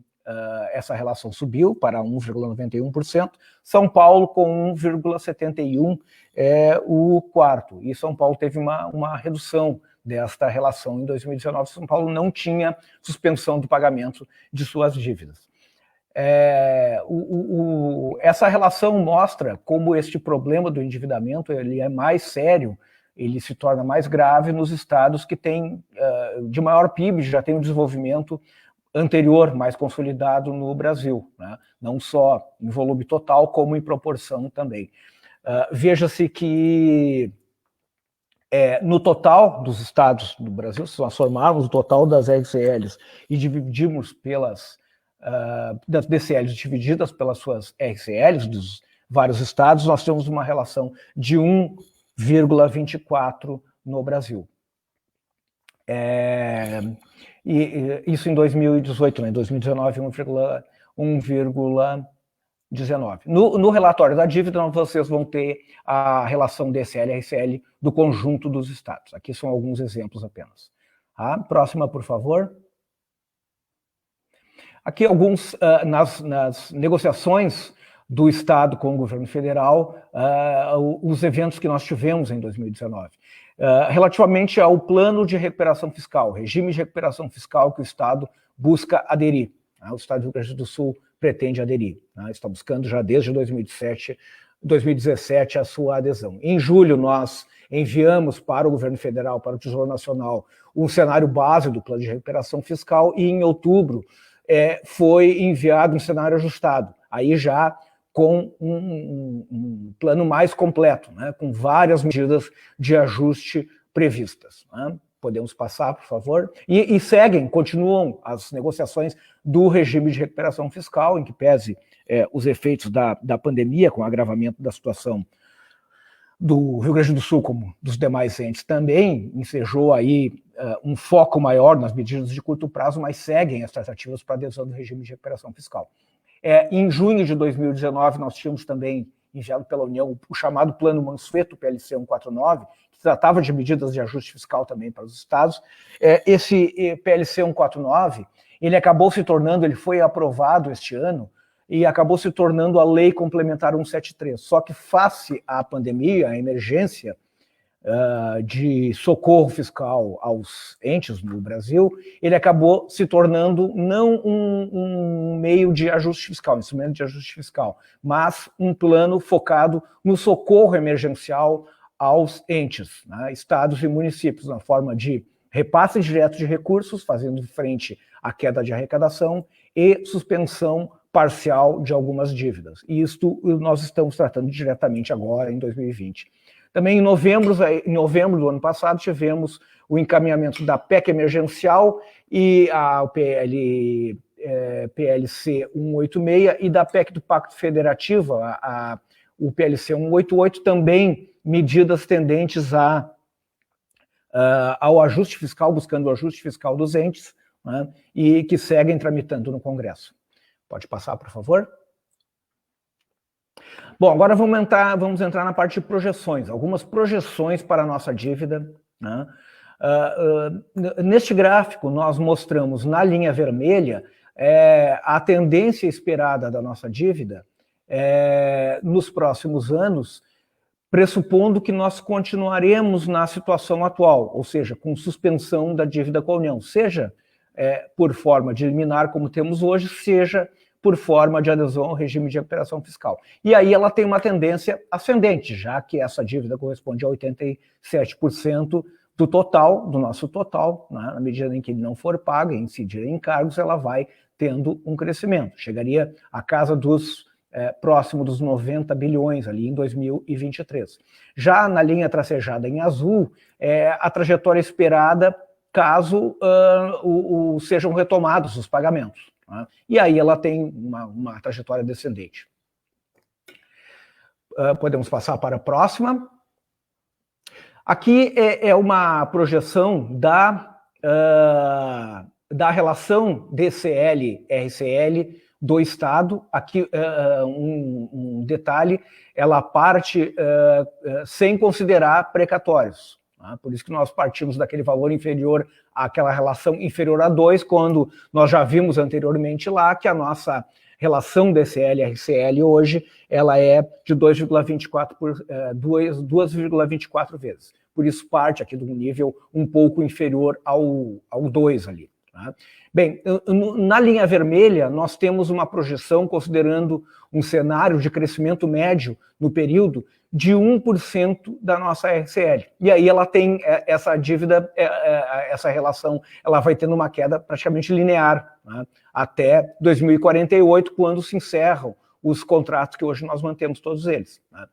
essa relação subiu para 1,91%. São Paulo com 1,71% é o quarto. E São Paulo teve uma redução desta relação em 2019. São Paulo não tinha suspensão do pagamento de suas dívidas. Essa relação mostra como este problema do endividamento ele é mais sério, ele se torna mais grave nos estados que têm de maior PIB, já tem um desenvolvimento anterior, mais consolidado no Brasil, né? Não só em volume total, como em proporção também. Veja-se que no total dos estados do Brasil, se nós formarmos o total das RCLs e dividirmos das DCLs divididas pelas suas RCLs dos vários estados, nós temos uma relação de 1,24 no Brasil. E isso em 2018, né? Em 2019, 1,19. No relatório da dívida, vocês vão ter a relação DSL-RCL do conjunto dos estados. Aqui são alguns exemplos apenas. Próxima, por favor. Aqui alguns, nas negociações do Estado com o governo federal, os eventos que nós tivemos em 2019. Relativamente ao plano de recuperação fiscal, regime de recuperação fiscal que o Estado busca aderir. O Estado do Rio Grande do Sul pretende aderir. Está buscando já desde 2017 a sua adesão. Em julho, nós enviamos para o governo federal, para o Tesouro Nacional, um cenário base do plano de recuperação fiscal, e em outubro foi enviado um cenário ajustado, aí já com um plano mais completo, né, com várias medidas de ajuste previstas. Né? Podemos passar, por favor? E continuam as negociações do regime de recuperação fiscal, em que pese os efeitos da pandemia, com o agravamento da situação do Rio Grande do Sul, como dos demais entes também, ensejou aí um foco maior nas medidas de curto prazo, mas seguem as tratativas para adesão do regime de recuperação fiscal. Em junho de 2019, nós tínhamos também enviado pela União o chamado Plano Mansueto, PLC 149, que tratava de medidas de ajuste fiscal também para os estados. Esse PLC 149, ele foi aprovado este ano, e acabou se tornando a Lei Complementar 173. Só que, face à pandemia, à emergência de socorro fiscal aos entes no Brasil, ele acabou se tornando não um meio de ajuste fiscal, um instrumento de ajuste fiscal, mas um plano focado no socorro emergencial aos entes, né, estados e municípios, na forma de repasse direto de recursos, fazendo frente à queda de arrecadação e suspensão parcial de algumas dívidas. E isto nós estamos tratando diretamente agora, em 2020. Também em novembro do ano passado, tivemos o encaminhamento da PEC emergencial e a PLC 186 e da PEC do Pacto Federativo, o PLC 188, também medidas tendentes ao ajuste fiscal, buscando o ajuste fiscal dos entes, né, e que seguem tramitando no Congresso. Pode passar, por favor? Bom, agora vamos entrar na parte de projeções, algumas projeções para a nossa dívida. Né? Neste gráfico, nós mostramos na linha vermelha a tendência esperada da nossa dívida nos próximos anos, pressupondo que nós continuaremos na situação atual, ou seja, com suspensão da dívida com a União, seja por forma de liminar, como temos hoje, seja por forma de adesão ao regime de recuperação fiscal. E aí ela tem uma tendência ascendente, já que essa dívida corresponde a 87% do total, do nosso total, né? Na medida em que ele não for pago e incidir em encargos, ela vai tendo um crescimento. Chegaria à casa dos próximo dos 90 bilhões ali em 2023. Já na linha tracejada em azul, a trajetória esperada caso sejam retomados os pagamentos. Né? E aí ela tem uma trajetória descendente. Podemos passar para a próxima. Aqui é uma projeção da relação DCL-RCL do Estado. Aqui um detalhe, ela parte sem considerar precatórios. Tá? Por isso que nós partimos daquele valor inferior àquela relação inferior a 2, quando nós já vimos anteriormente lá que a nossa relação DCL-RCL hoje ela é de 2,24 vezes. Por isso parte aqui de um nível um pouco inferior ao 2 ali. Tá? Bem, na linha vermelha nós temos uma projeção considerando um cenário de crescimento médio no período de 1% da nossa RCL. E aí ela tem essa dívida, essa relação, ela vai tendo uma queda praticamente linear, né, até 2048, quando se encerram os contratos que hoje nós mantemos todos eles. Né.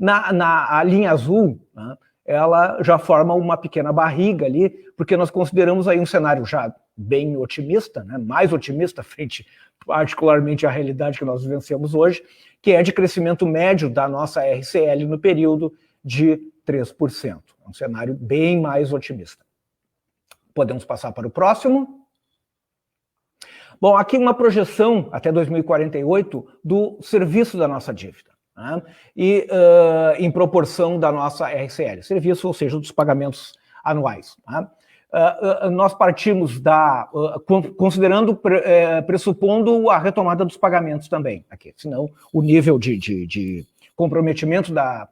A linha azul, né, ela já forma uma pequena barriga ali, porque nós consideramos aí um cenário já bem otimista, né, mais otimista frente particularmente à realidade que nós vivenciamos hoje, que é de crescimento médio da nossa RCL no período de 3%. É um cenário bem mais otimista. Podemos passar para o próximo. Bom, aqui uma projeção até 2048 do serviço da nossa dívida, né? E em proporção da nossa RCL, serviço, ou seja, dos pagamentos anuais. Né? Nós partimos considerando, pressupondo a retomada dos pagamentos também, aqui, senão o nível de comprometimento da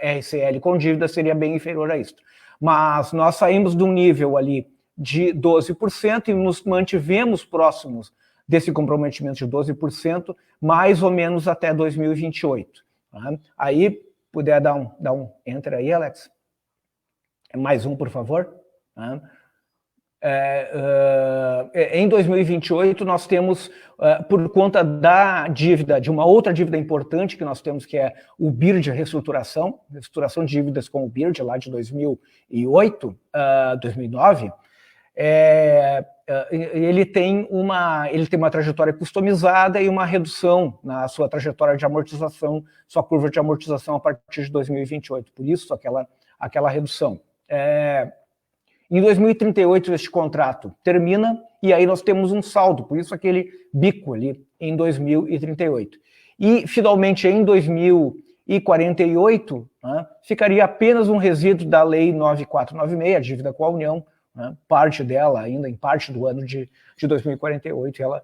RCL com dívida seria bem inferior a isso. Mas nós saímos de um nível ali de 12% e nos mantivemos próximos desse comprometimento de 12%, mais ou menos até 2028. Tá? Aí, puder dar um enter aí, Alex. Mais um, por favor. Em 2028, nós temos, por conta da dívida, de uma outra dívida importante que nós temos, que é o BIRD reestruturação de dívidas com o BIRD, lá de 2008, 2009, ele tem uma trajetória customizada e uma redução na sua trajetória de amortização, sua curva de amortização a partir de 2028, por isso aquela redução. Em 2038, este contrato termina, e aí nós temos um saldo, por isso aquele bico ali em 2038. E, finalmente, em 2048, né, ficaria apenas um resíduo da Lei 9496, a dívida com a União, né, parte dela ainda em parte do ano de 2048, a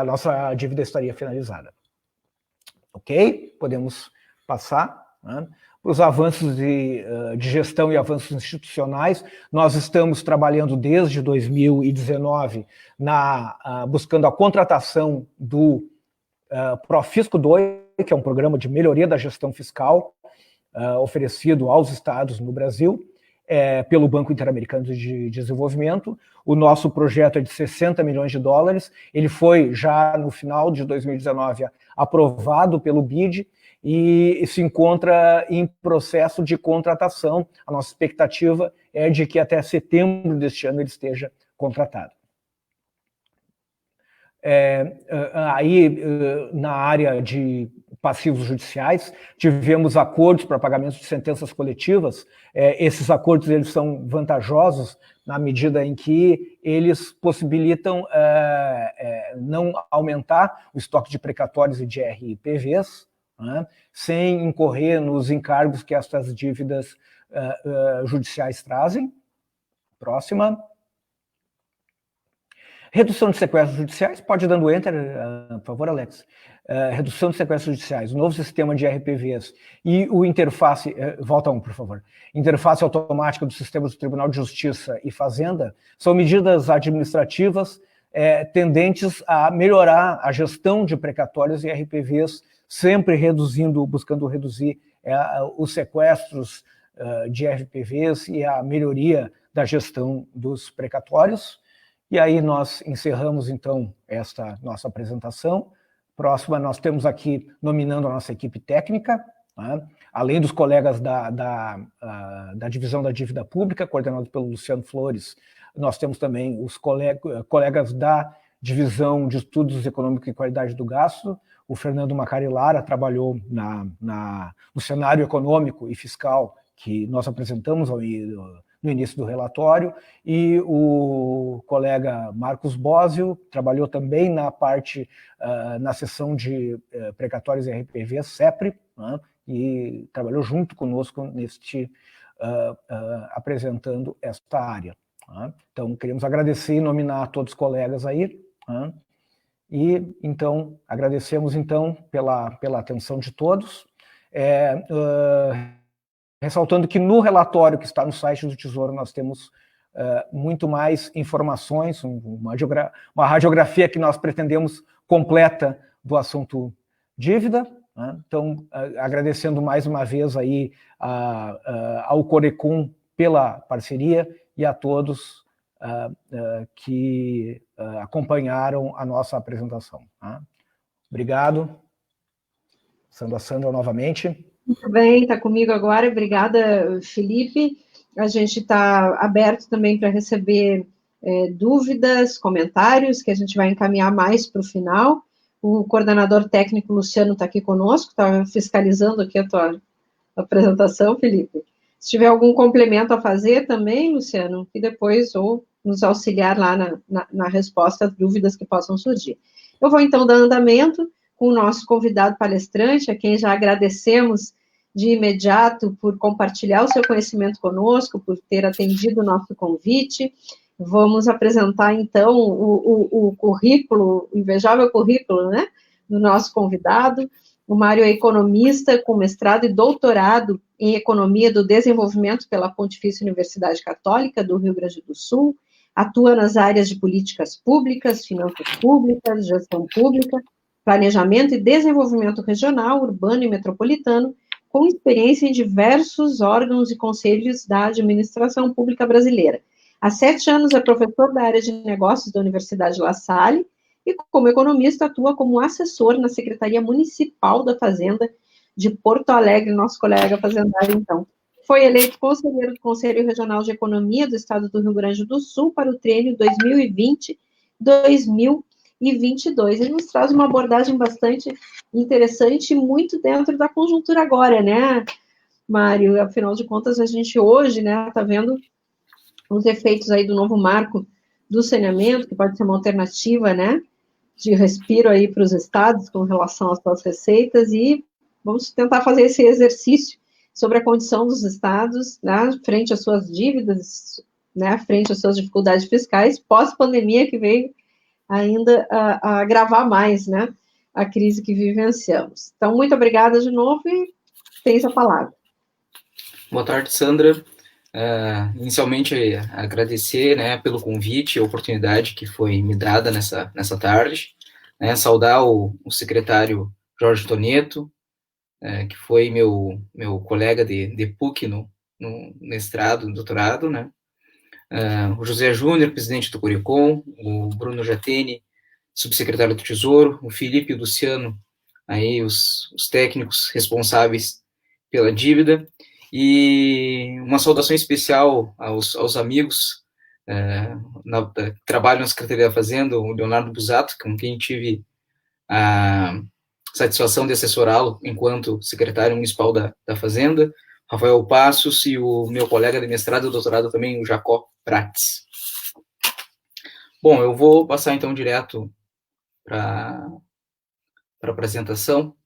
nossa dívida estaria finalizada. Ok? Podemos passar, né? Os avanços de gestão e avanços institucionais, nós estamos trabalhando desde 2019 buscando a contratação do Profisco 2, que é um programa de melhoria da gestão fiscal oferecido aos estados no Brasil, pelo Banco Interamericano de Desenvolvimento. O nosso projeto é de 60 milhões de dólares, ele foi já no final de 2019 aprovado pelo BID, e se encontra em processo de contratação. A nossa expectativa é de que até setembro deste ano ele esteja contratado. Na área de passivos judiciais, tivemos acordos para pagamento de sentenças coletivas. Esses acordos eles são vantajosos na medida em que eles possibilitam não aumentar o estoque de precatórios e de RIPVs, né, sem incorrer nos encargos que estas dívidas judiciais trazem. Próxima. Redução de sequestros judiciais, pode ir dando enter, por favor, Alex. Redução de sequestros judiciais, o novo sistema de RPVs e o interface, volta por favor, interface automática do sistema do Tribunal de Justiça e Fazenda, são medidas administrativas tendentes a melhorar a gestão de precatórios e RPVs, sempre buscando reduzir os sequestros de RPVs e a melhoria da gestão dos precatórios. E aí nós encerramos, então, esta nossa apresentação. Próxima, nós temos aqui, nominando a nossa equipe técnica, né? Além dos colegas da Divisão da Dívida Pública, coordenado pelo Luciano Flores, nós temos também os colegas da Divisão de Estudos Econômicos e Qualidade do Gasto. O Fernando Macari Lara trabalhou no cenário econômico e fiscal que nós apresentamos no início do relatório, e o colega Marcos Bósio trabalhou também na seção de precatórios e RPV, SEPRE, né, e trabalhou junto conosco apresentando esta área. Né. Então, queremos agradecer e nominar a todos os colegas aí, né, e, então, agradecemos, então, pela atenção de todos, ressaltando que no relatório que está no site do Tesouro nós temos muito mais informações, uma radiografia que nós pretendemos completa do assunto dívida, né? Então, agradecendo mais uma vez aí ao Corecon pela parceria e a todos que acompanharam a nossa apresentação. Tá? Obrigado. Sandra novamente. Muito bem, está comigo agora. Obrigada, Felipe. A gente está aberto também para receber dúvidas, comentários, que a gente vai encaminhar mais para o final. O coordenador técnico, Luciano, está aqui conosco, está fiscalizando aqui a tua apresentação, Felipe. Se tiver algum complemento a fazer também, Luciano, que depois ou nos auxiliar lá na resposta às dúvidas que possam surgir. Eu vou, então, dar andamento com o nosso convidado palestrante, a quem já agradecemos de imediato por compartilhar o seu conhecimento conosco, por ter atendido o nosso convite. Vamos apresentar, então, o currículo, o invejável currículo, né, do nosso convidado. O Mário é economista com mestrado e doutorado em Economia do Desenvolvimento pela Pontifícia Universidade Católica do Rio Grande do Sul, atua nas áreas de políticas públicas, finanças públicas, gestão pública, planejamento e desenvolvimento regional, urbano e metropolitano, com experiência em diversos órgãos e conselhos da administração pública brasileira. Há 7 anos é professor da área de negócios da Universidade La Salle e, como economista, atua como assessor na Secretaria Municipal da Fazenda de Porto Alegre, nosso colega fazendário, então. Foi eleito conselheiro do Conselho Regional de Economia do Estado do Rio Grande do Sul para o triênio 2020-2022. Ele nos traz uma abordagem bastante interessante e muito dentro da conjuntura agora, né, Mário? Afinal de contas, a gente hoje, né, está vendo os efeitos aí do novo marco do saneamento, que pode ser uma alternativa, né, de respiro aí para os estados com relação às suas receitas, e vamos tentar fazer esse exercício sobre a condição dos estados, né, frente às suas dívidas, né, frente às suas dificuldades fiscais, pós-pandemia, que veio ainda a agravar mais, né, a crise que vivenciamos. Então, muito obrigada de novo e tens a palavra. Boa tarde, Sandra. Inicialmente, agradecer, né, pelo convite e a oportunidade que foi me dada nessa tarde, né, saudar o secretário Jorge Toneto, que foi meu colega de PUC no mestrado, no doutorado, né, o José Júnior, presidente do Corecon, o Bruno Jatene, subsecretário do Tesouro, o Felipe e o Luciano, aí os técnicos responsáveis pela dívida, e uma saudação especial aos amigos que trabalham na Secretaria da Fazenda, o Leonardo Busato, com quem tive a satisfação de assessorá-lo enquanto secretário municipal da Fazenda, Rafael Passos e o meu colega de mestrado e doutorado também, o Jacó Prates. Bom, eu vou passar então direto para a apresentação.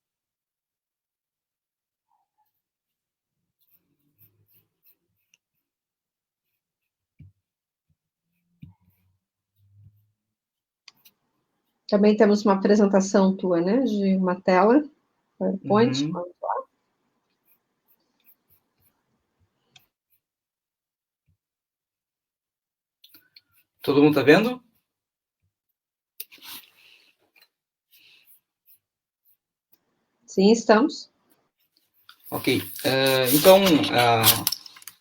Também temos uma apresentação tua, né, de uma tela, PowerPoint. Uhum. Vamos lá. Todo mundo está vendo? Sim, estamos. Ok. Então,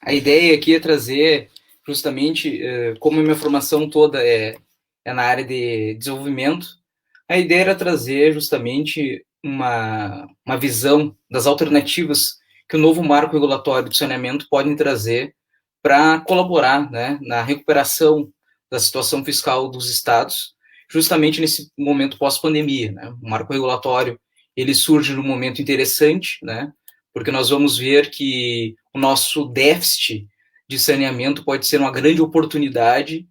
a ideia aqui é trazer justamente, como a minha formação toda é na área de desenvolvimento, a ideia era trazer justamente uma visão das alternativas que o novo marco regulatório de saneamento pode trazer para colaborar, né, na recuperação da situação fiscal dos estados, justamente nesse momento pós-pandemia, né? O marco regulatório, ele surge num momento interessante, né, porque nós vamos ver que o nosso déficit de saneamento pode ser uma grande oportunidade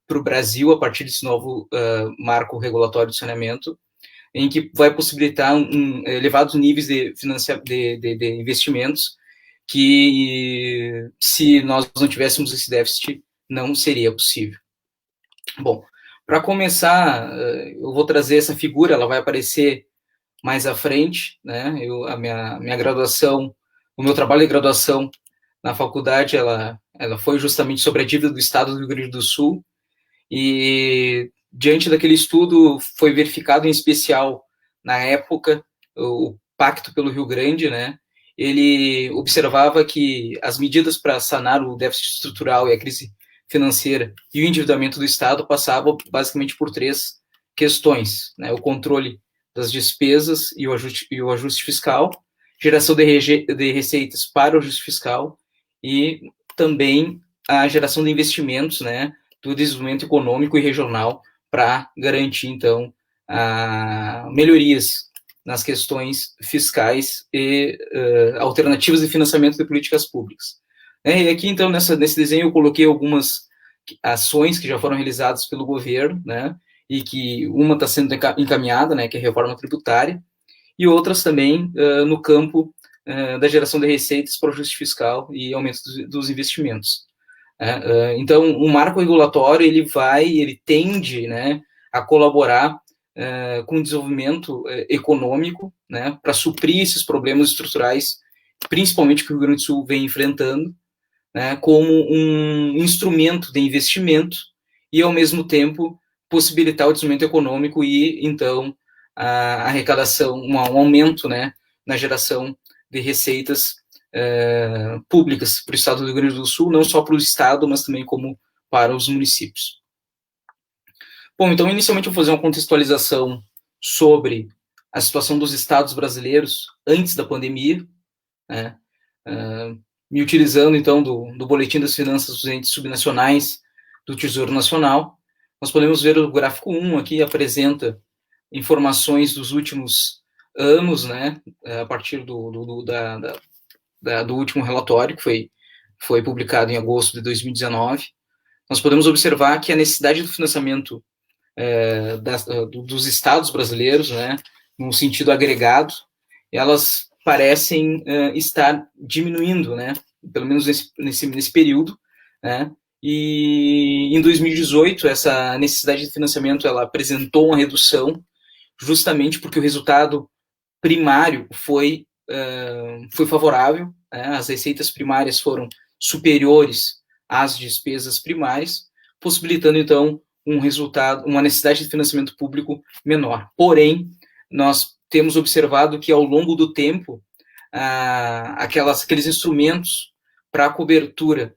para o Brasil a partir desse novo marco regulatório de saneamento, em que vai possibilitar elevados níveis de investimentos que, se nós não tivéssemos esse déficit, não seria possível. Bom, para começar, eu vou trazer essa figura, ela vai aparecer mais à frente, né? A minha graduação, o meu trabalho de graduação na faculdade, ela foi justamente sobre a dívida do Estado do Rio Grande do Sul, e diante daquele estudo foi verificado em especial, na época, o Pacto pelo Rio Grande, né? Ele observava que as medidas para sanar o déficit estrutural e a crise financeira e o endividamento do Estado passavam basicamente por 3 questões, né? O controle das despesas e o ajuste fiscal, geração de receitas para o ajuste fiscal e também a geração de investimentos, né, do desenvolvimento econômico e regional para garantir, então, melhorias nas questões fiscais e alternativas de financiamento de políticas públicas. E aqui, então, nesse desenho eu coloquei algumas ações que já foram realizadas pelo governo, né, e que uma está sendo encaminhada, né, que é a reforma tributária, e outras também no campo da geração de receitas para o ajuste fiscal e aumento dos investimentos. Então, o marco regulatório, ele tende, né, a colaborar com o desenvolvimento econômico, né, para suprir esses problemas estruturais, principalmente que o Rio Grande do Sul vem enfrentando, né, como um instrumento de investimento e, ao mesmo tempo, possibilitar o desenvolvimento econômico e, então, a arrecadação, um aumento, né, na geração de receitas públicas para o Estado do Rio Grande do Sul, não só para o Estado, mas também como para os municípios. Bom, então, inicialmente, eu vou fazer uma contextualização sobre a situação dos estados brasileiros antes da pandemia, né? Me utilizando, então, do Boletim das Finanças dos Entes Subnacionais do Tesouro Nacional. Nós podemos ver o gráfico 1 aqui, apresenta informações dos últimos anos, né, a partir do último relatório, que foi publicado em agosto de 2019. Nós podemos observar que a necessidade do financiamento dos estados brasileiros, né, no sentido agregado, elas parecem estar diminuindo, né, pelo menos nesse período, né, e em 2018 essa necessidade de financiamento ela apresentou uma redução, justamente porque o resultado primário foi favorável, né, as receitas primárias foram superiores às despesas primárias, possibilitando então uma necessidade de financiamento público menor. Porém, nós temos observado que ao longo do tempo, aqueles instrumentos para a cobertura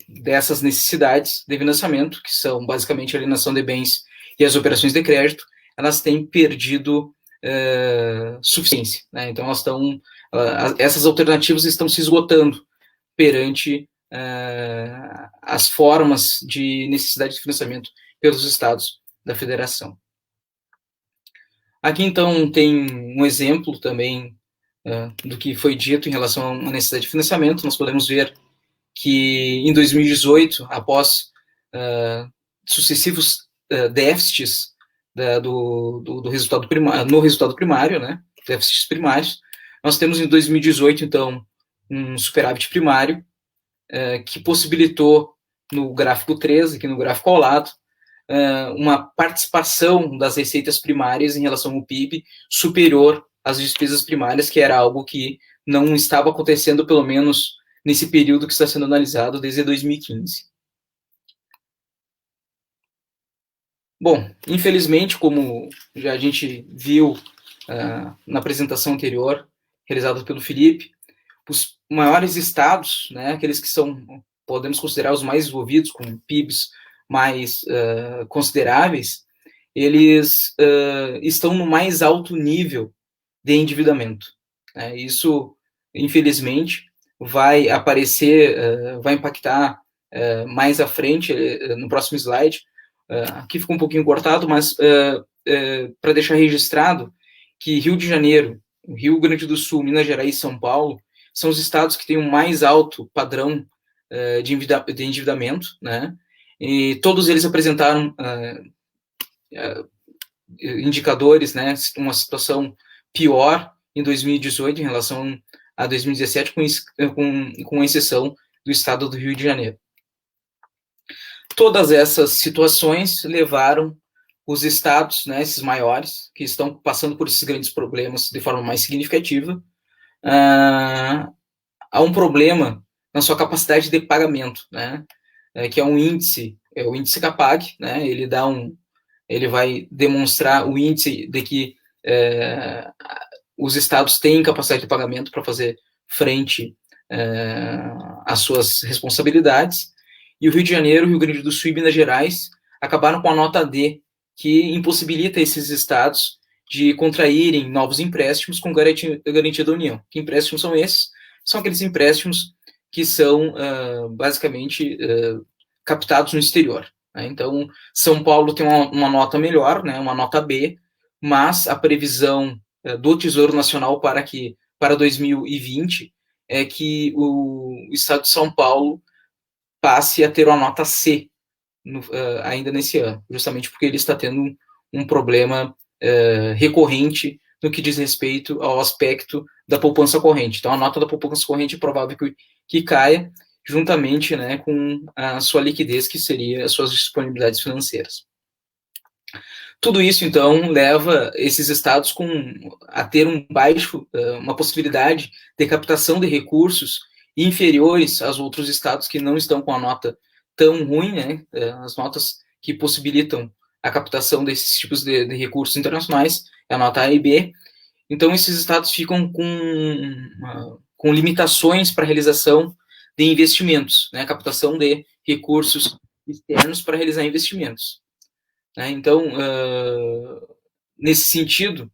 dessas necessidades de financiamento, que são basicamente a alienação de bens e as operações de crédito, elas têm perdido suficiência, né? Então, essas alternativas estão se esgotando perante as formas de necessidade de financiamento pelos estados da federação. Aqui, então, tem um exemplo também do que foi dito em relação à necessidade de financiamento. Nós podemos ver que, em 2018, após sucessivos déficits do resultado primário, no resultado primário, né, déficits primários, nós temos em 2018, então, um superávit primário, que possibilitou, no gráfico 13, aqui no gráfico ao lado, uma participação das receitas primárias em relação ao PIB superior às despesas primárias, que era algo que não estava acontecendo, pelo menos nesse período que está sendo analisado desde 2015. Bom, infelizmente, como já a gente viu na apresentação anterior, realizada pelo Felipe, os maiores estados, né, aqueles que podemos considerar os mais desenvolvidos, com PIBs mais consideráveis, eles estão no mais alto nível de endividamento. Né? Isso, infelizmente, vai impactar mais à frente, no próximo slide. Aqui ficou um pouquinho cortado, mas para deixar registrado que Rio de Janeiro, Rio Grande do Sul, Minas Gerais e São Paulo são os estados que têm o mais alto padrão de endividamento, né? E todos eles apresentaram indicadores, né, uma situação pior em 2018 em relação a 2017, com exceção do estado do Rio de Janeiro. Todas essas situações levaram os estados, né, esses maiores, que estão passando por esses grandes problemas de forma mais significativa, a um problema na sua capacidade de pagamento, né, que é um índice, o índice Capag, né, ele vai demonstrar o índice de que os estados têm capacidade de pagamento para fazer frente às suas responsabilidades, e o Rio de Janeiro, Rio Grande do Sul e Minas Gerais acabaram com a nota D, que impossibilita esses estados de contraírem novos empréstimos com garantia da União. Que empréstimos são esses? São aqueles empréstimos que são, basicamente, captados no exterior. Né? Então, São Paulo tem uma nota melhor, né, uma nota B, mas a previsão do Tesouro Nacional para 2020 é que o estado de São Paulo passe a ter uma nota C ainda nesse ano, justamente porque ele está tendo um problema recorrente no que diz respeito ao aspecto da poupança corrente. Então, a nota da poupança corrente é provável que caia, juntamente, né, com a sua liquidez, que seria as suas disponibilidades financeiras. Tudo isso, então, leva esses estados a ter uma possibilidade de captação de recursos inferiores aos outros estados que não estão com a nota tão ruim, né, as notas que possibilitam a captação desses tipos de recursos internacionais, é a nota A e B. Então, esses estados ficam com limitações para a realização de investimentos, né, captação de recursos externos para realizar investimentos. Né? Então, nesse sentido,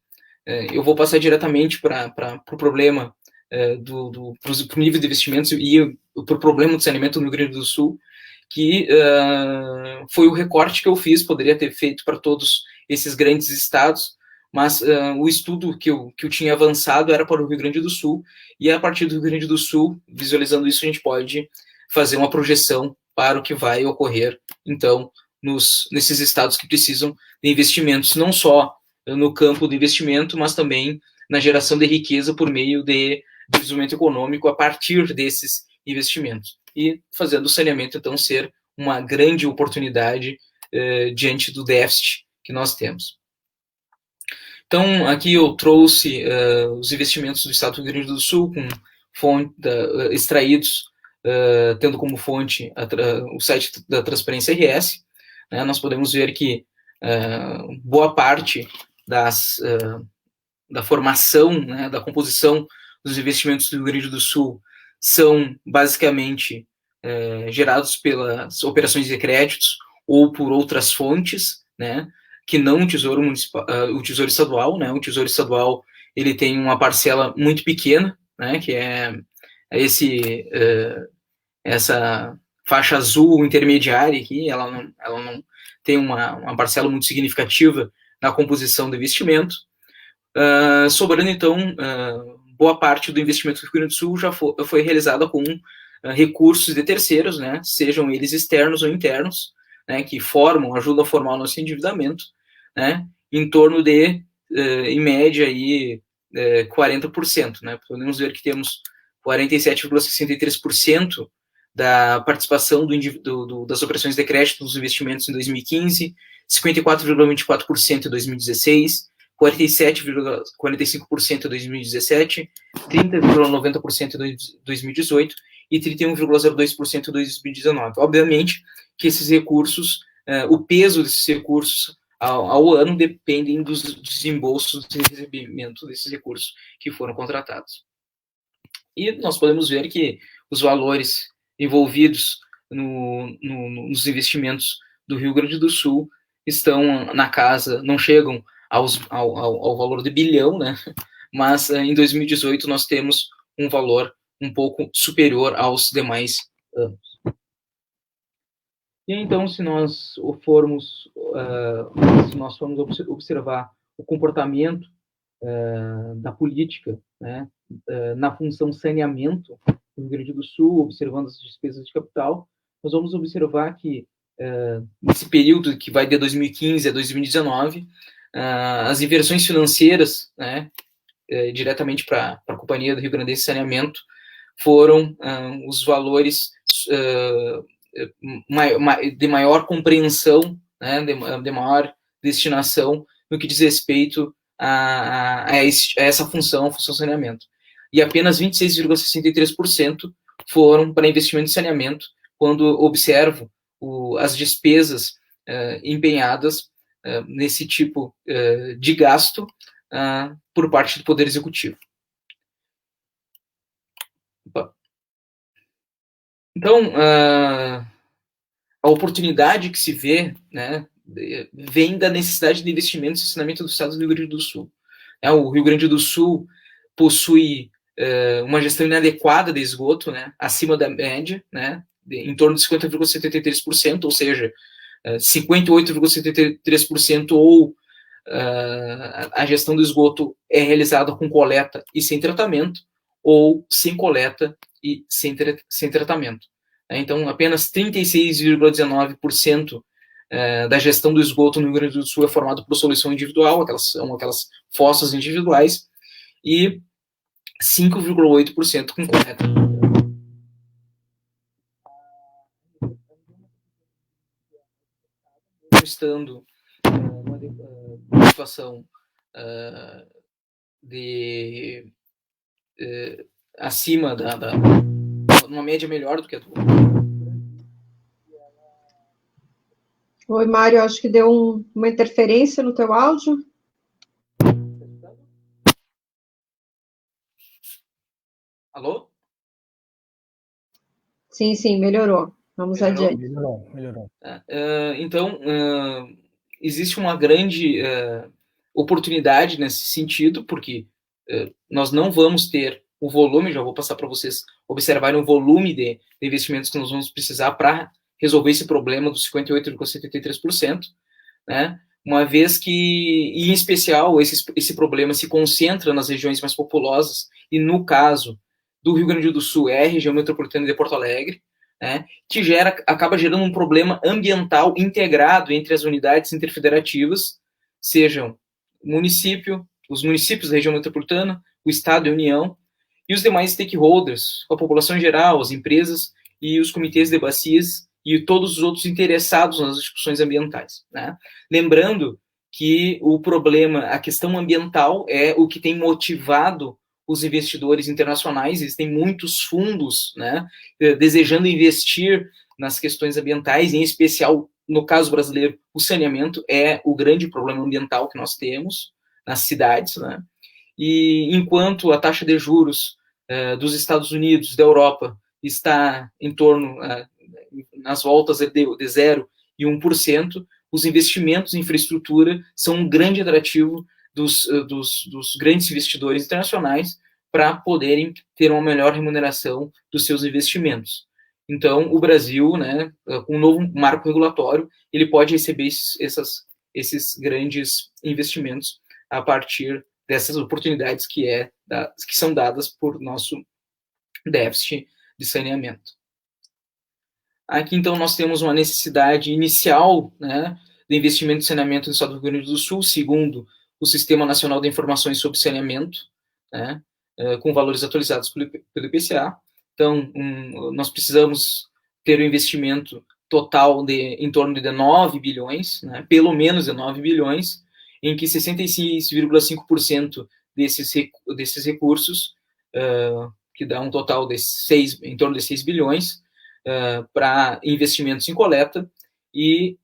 eu vou passar diretamente para o problema para o nível de investimentos e para o problema do saneamento no Rio Grande do Sul, que foi o recorte que eu fiz, poderia ter feito para todos esses grandes estados, mas o estudo que eu tinha avançado era para o Rio Grande do Sul, e a partir do Rio Grande do Sul, visualizando isso, a gente pode fazer uma projeção para o que vai ocorrer, então, nesses estados que precisam de investimentos, não só no campo do investimento, mas também na geração de riqueza por meio de desenvolvimento econômico a partir desses investimentos. E fazendo o saneamento, então, ser uma grande oportunidade diante do déficit que nós temos. Então, aqui eu trouxe os investimentos do Estado do Rio Grande do Sul, com extraídos, tendo como fonte o site da Transparência RS. Né, nós podemos ver que boa parte da formação, né, da composição dos investimentos do Rio Grande do Sul são basicamente gerados pelas operações de créditos ou por outras fontes, né, que não o Tesouro Municipal, o Tesouro Estadual, né? O Tesouro Estadual ele tem uma parcela muito pequena, né? Que é essa faixa azul intermediária aqui, ela não tem uma parcela muito significativa na composição do investimento. Sobrando então boa parte do investimento do Rio Grande do Sul já foi realizada com recursos de terceiros, né? Sejam eles externos ou internos, né? Que ajudam a formar o nosso endividamento. Né, em torno de, em média, aí, 40%. Né, podemos ver que temos 47,63% da participação das operações de crédito dos investimentos em 2015, 54,24% em 2016, 47,45% em 2017, 30,90% em 2018 e 31,02% em 2019. Obviamente que esses recursos, o peso desses recursos ao ano dependem dos desembolsos de recebimento desses recursos que foram contratados. E nós podemos ver que os valores envolvidos nos investimentos do Rio Grande do Sul estão na casa, não chegam ao valor de bilhão, né? Mas em 2018 nós temos um valor um pouco superior aos demais anos. E então, se nós formos observar o comportamento da política, né, na função saneamento no Rio Grande do Sul, observando as despesas de capital, nós vamos observar que nesse período que vai de 2015 a 2019, as inversões financeiras, né, diretamente para a Companhia do Rio Grandense de Saneamento, foram os valores de maior compreensão, né, de maior destinação no que diz respeito a essa função saneamento. E apenas 26,63% foram para investimento em saneamento, quando observo as despesas empenhadas nesse tipo de gasto por parte do Poder Executivo. Então, a oportunidade que se vê, né, vem da necessidade de investimento e saneamento do Estado do Rio Grande do Sul. O Rio Grande do Sul possui uma gestão inadequada de esgoto, né, acima da média, né, em torno de 50,73%, ou seja, 58,73% ou a gestão do esgoto é realizada com coleta e sem tratamento, ou sem coleta e sem tratamento. Então, apenas 36,19% da gestão do esgoto no Rio Grande do Sul é formado por solução individual, aquelas fossas individuais, e 5,8% com coleta. Estando numa situação acima numa média melhor do que a do... Oi, Mário, acho que deu uma interferência no teu áudio. Alô? Sim, melhorou. Vamos adiante. Melhorou. Então, existe uma grande oportunidade nesse sentido, porque nós não vamos ter o volume, já vou passar para vocês observarem o volume de investimentos que nós vamos precisar para resolver esse problema dos 58,73%, né? Uma vez que, em especial, esse problema se concentra nas regiões mais populosas, e no caso do Rio Grande do Sul é a região metropolitana de Porto Alegre, né, que acaba gerando um problema ambiental integrado entre as unidades interfederativas, sejam os municípios da região metropolitana, o Estado e a União, e os demais stakeholders, a população em geral, as empresas e os comitês de bacias e todos os outros interessados nas discussões ambientais, né? Lembrando que o problema, a questão ambiental é o que tem motivado os investidores internacionais. Existem muitos fundos, né, desejando investir nas questões ambientais, em especial, no caso brasileiro, o saneamento é o grande problema ambiental que nós temos nas cidades, né? E enquanto a taxa de juros dos Estados Unidos, da Europa, está em torno, nas voltas de 0 e 1%, os investimentos em infraestrutura são um grande atrativo dos grandes investidores internacionais para poderem ter uma melhor remuneração dos seus investimentos. Então, o Brasil, né, com um novo marco regulatório, ele pode receber esses grandes investimentos a partir dessas oportunidades que são dadas por nosso déficit de saneamento. Aqui, então, nós temos uma necessidade inicial, né, de investimento em saneamento no estado do Rio Grande do Sul, segundo o Sistema Nacional de Informações sobre Saneamento, né, com valores atualizados pelo IPCA. Então, nós precisamos ter um investimento total em torno de 9 bilhões, né, pelo menos de 9 bilhões, em que 66,5% desses recursos, que dá um total de em torno de 6 bilhões, para investimentos em coleta, e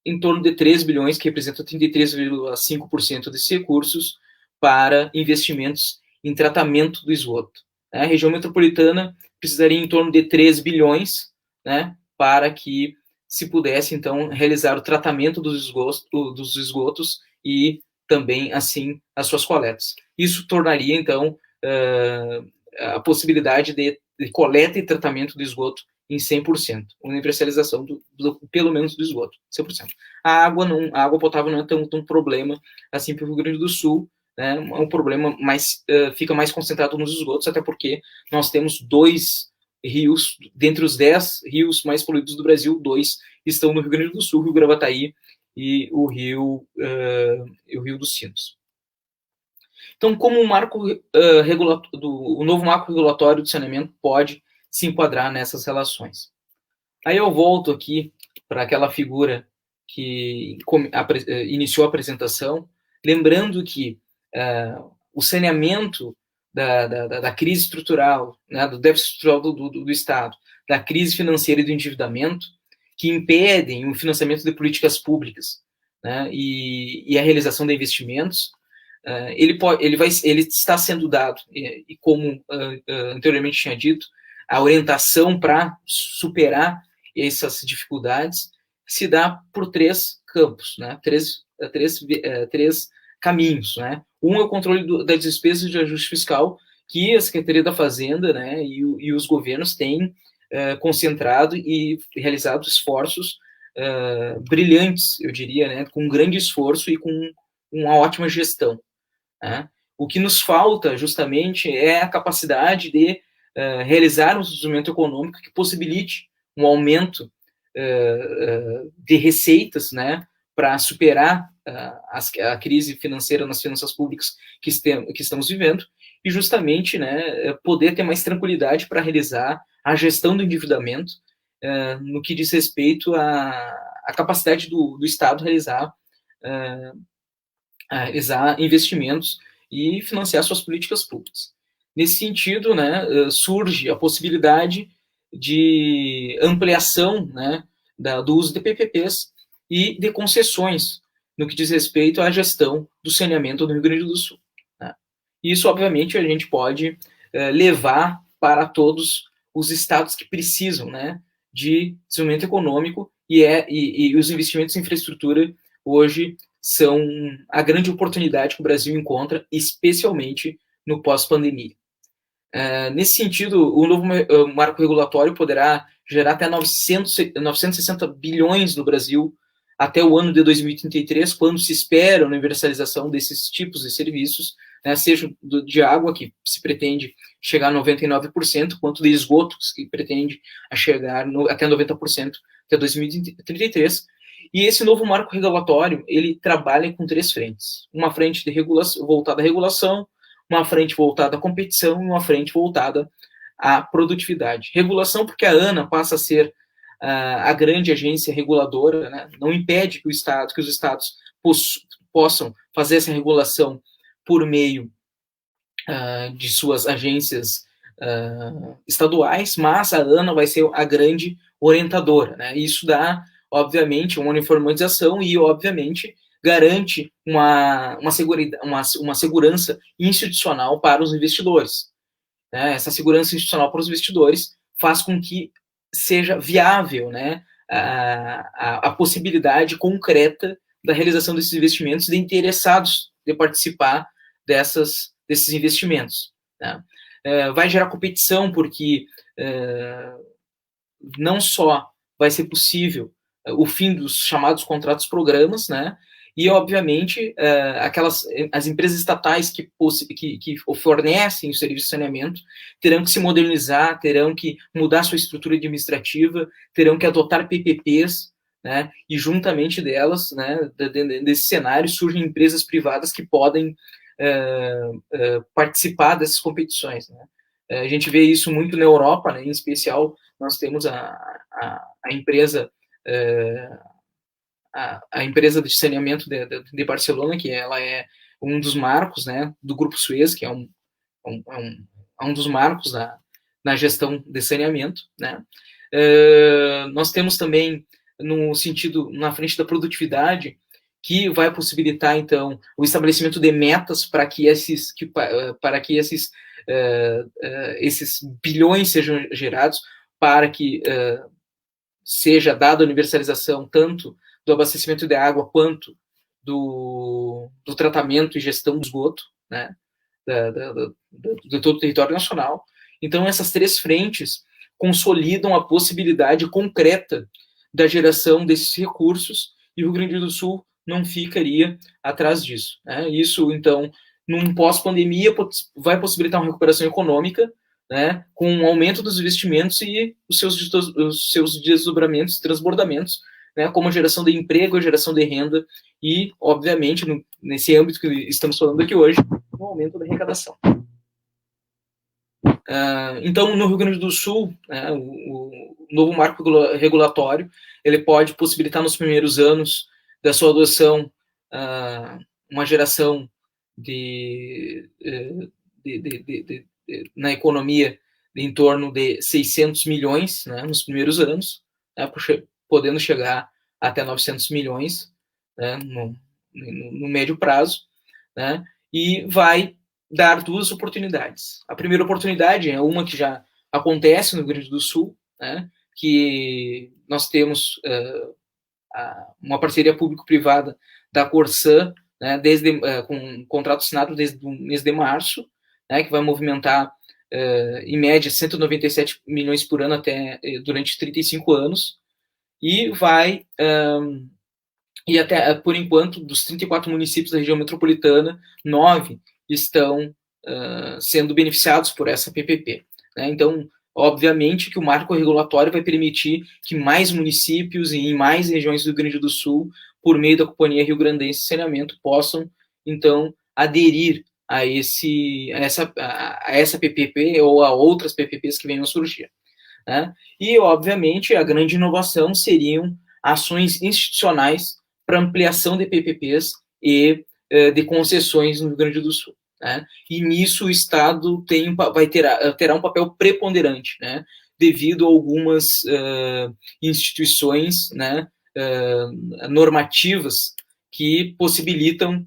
em torno de 3 bilhões, que representa 33,5% desses recursos, para investimentos em tratamento do esgoto. A região metropolitana precisaria em torno de 3 bilhões, né, para que se pudesse, então, realizar o tratamento dos esgotos e também, assim, as suas coletas. Isso tornaria, então, a possibilidade de coleta e tratamento do esgoto em 100%, universalização pelo menos do esgoto, 100%. A água potável não é tão problema assim para o Rio Grande do Sul, né? É um problema fica mais concentrado nos esgotos, até porque nós temos 2 rios, dentre os 10 rios mais poluídos do Brasil, 2 estão no Rio Grande do Sul, o Rio Gravataí e o Rio dos Sinos. Então, como o novo marco regulatório de saneamento pode se enquadrar nessas relações? Aí eu volto aqui para aquela figura que iniciou a apresentação, lembrando que o saneamento da crise estrutural, né, do déficit estrutural do Estado, da crise financeira e do endividamento, que impedem o financiamento de políticas públicas, né, e a realização de investimentos, ele está sendo dado, e como anteriormente tinha dito, a orientação para superar essas dificuldades se dá por 3 campos, né, três caminhos, né? Um é o controle das despesas de ajuste fiscal, que a Secretaria da Fazenda, né, e os governos têm concentrado e realizado esforços brilhantes, eu diria, né, com um grande esforço e com uma ótima gestão, né? O que nos falta, justamente, é a capacidade de realizar um desenvolvimento econômico que possibilite um aumento de receitas, né, para superar a crise financeira nas finanças públicas que estamos vivendo, e justamente, né, poder ter mais tranquilidade para realizar a gestão do endividamento no que diz respeito à capacidade do Estado realizar investimentos e financiar suas políticas públicas. Nesse sentido, né, surge a possibilidade de ampliação, né, do uso de PPPs e de concessões no que diz respeito à gestão do saneamento do Rio Grande do Sul, né? Isso, obviamente, a gente pode levar para todos os estados que precisam, né, de desenvolvimento econômico, e os investimentos em infraestrutura hoje são a grande oportunidade que o Brasil encontra, especialmente no pós-pandemia. Nesse sentido, o novo marco regulatório poderá gerar até 960 bilhões no Brasil até o ano de 2033, quando se espera a universalização desses tipos de serviços, né, seja de água, que se pretende chegar a 99%, quanto de esgoto, que pretende chegar até 90% até 2033. E esse novo marco regulatório, ele trabalha com 3 frentes. Uma frente de regulação, voltada à regulação, uma frente voltada à competição e uma frente voltada à produtividade. Regulação, porque a ANA passa a ser a grande agência reguladora, né? Não impede que os estados possam fazer essa regulação por meio de suas agências estaduais, mas a ANA vai ser a grande orientadora, né? Isso dá, obviamente, uma uniformização e, obviamente, garante uma segurança institucional para os investidores. Né? Essa segurança institucional para os investidores faz com que seja viável, né, a possibilidade concreta da realização desses investimentos de interessados de participar desses investimentos. Né? Vai gerar competição, porque não só vai ser possível o fim dos chamados contratos-programas, né, e, obviamente, as empresas estatais que fornecem o serviço de saneamento terão que se modernizar, terão que mudar sua estrutura administrativa, terão que adotar PPPs, né, e, juntamente delas, né, desse cenário, surgem empresas privadas que podem participar dessas competições. Né. A gente vê isso muito na Europa, né, em especial, nós temos a empresa... A empresa de saneamento de Barcelona, que ela é um dos marcos, né, do Grupo Suez, que é um dos marcos na gestão de saneamento. Né. Nós temos também, na frente da produtividade, que vai possibilitar, então, o estabelecimento de metas para que esses bilhões sejam gerados, para que seja dada a universalização tanto do abastecimento de água quanto do tratamento e gestão do esgoto, né, de todo o território nacional. Então, essas 3 frentes consolidam a possibilidade concreta da geração desses recursos, e o Rio Grande do Sul não ficaria atrás disso. Né? Isso, então, num pós-pandemia, vai possibilitar uma recuperação econômica, né, com um aumento dos investimentos e os seus desdobramentos, transbordamentos, né, como a geração de emprego, a geração de renda e, obviamente, nesse âmbito que estamos falando aqui hoje, um aumento da arrecadação. Então, no Rio Grande do Sul, né, o novo marco regulatório, ele pode possibilitar nos primeiros anos da sua adoção uma geração na economia em torno de 600 milhões, né, nos primeiros anos, né, podendo chegar até 900 milhões, né, no médio prazo, né, e vai dar 2 oportunidades. A primeira oportunidade é uma que já acontece no Rio Grande do Sul, né, que nós temos uma parceria público-privada da Corsan, né, com um contrato assinado desde o mês de março, né, que vai movimentar, em média, 197 milhões por ano durante 35 anos, e e até, por enquanto, dos 34 municípios da região metropolitana, 9 estão sendo beneficiados por essa PPP. Né? Então, obviamente que o marco regulatório vai permitir que mais municípios e em mais regiões do Rio Grande do Sul, por meio da Companhia Rio Grandense de Saneamento, possam, então, aderir a essa PPP ou a outras PPPs que venham a surgir. Né? E, obviamente, a grande inovação seriam ações institucionais para ampliação de PPPs e de concessões no Rio Grande do Sul. Né? E nisso o Estado terá um papel preponderante, né? Devido a algumas instituições, né, normativas que possibilitam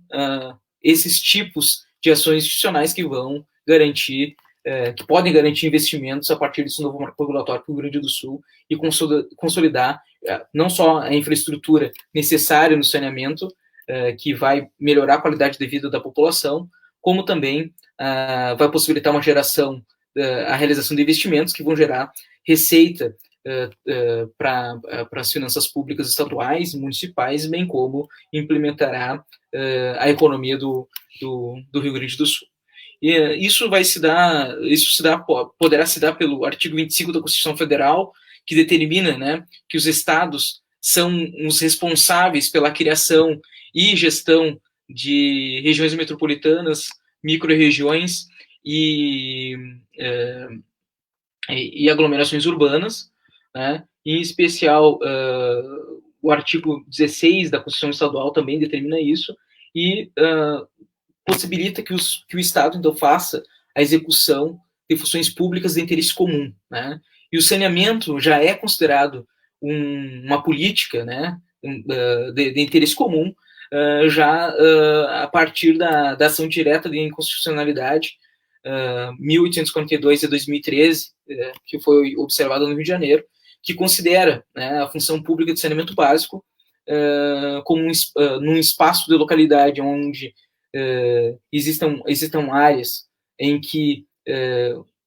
esses tipos de ações institucionais que vão garantir que podem garantir investimentos a partir desse novo marco regulatório para o Rio Grande do Sul e consolidar não só a infraestrutura necessária no saneamento, que vai melhorar a qualidade de vida da população, como também vai possibilitar uma geração, a realização de investimentos que vão gerar receita para as finanças públicas estaduais e municipais, bem como implementará a economia do Rio Grande do Sul. E isso poderá se dar pelo artigo 25 da Constituição Federal, que determina, né, que os estados são os responsáveis pela criação e gestão de regiões metropolitanas, micro-regiões e aglomerações urbanas, né? Em especial, o artigo 16 da Constituição Estadual também determina isso, e possibilita que o Estado, então, faça a execução de funções públicas de interesse comum, né? E o saneamento já é considerado uma política, né, de interesse comum, já a partir da ação direta de inconstitucionalidade 1842 de 2013, que foi observada no Rio de Janeiro, que considera, né, a função pública de saneamento básico como num espaço de localidade onde existam áreas em que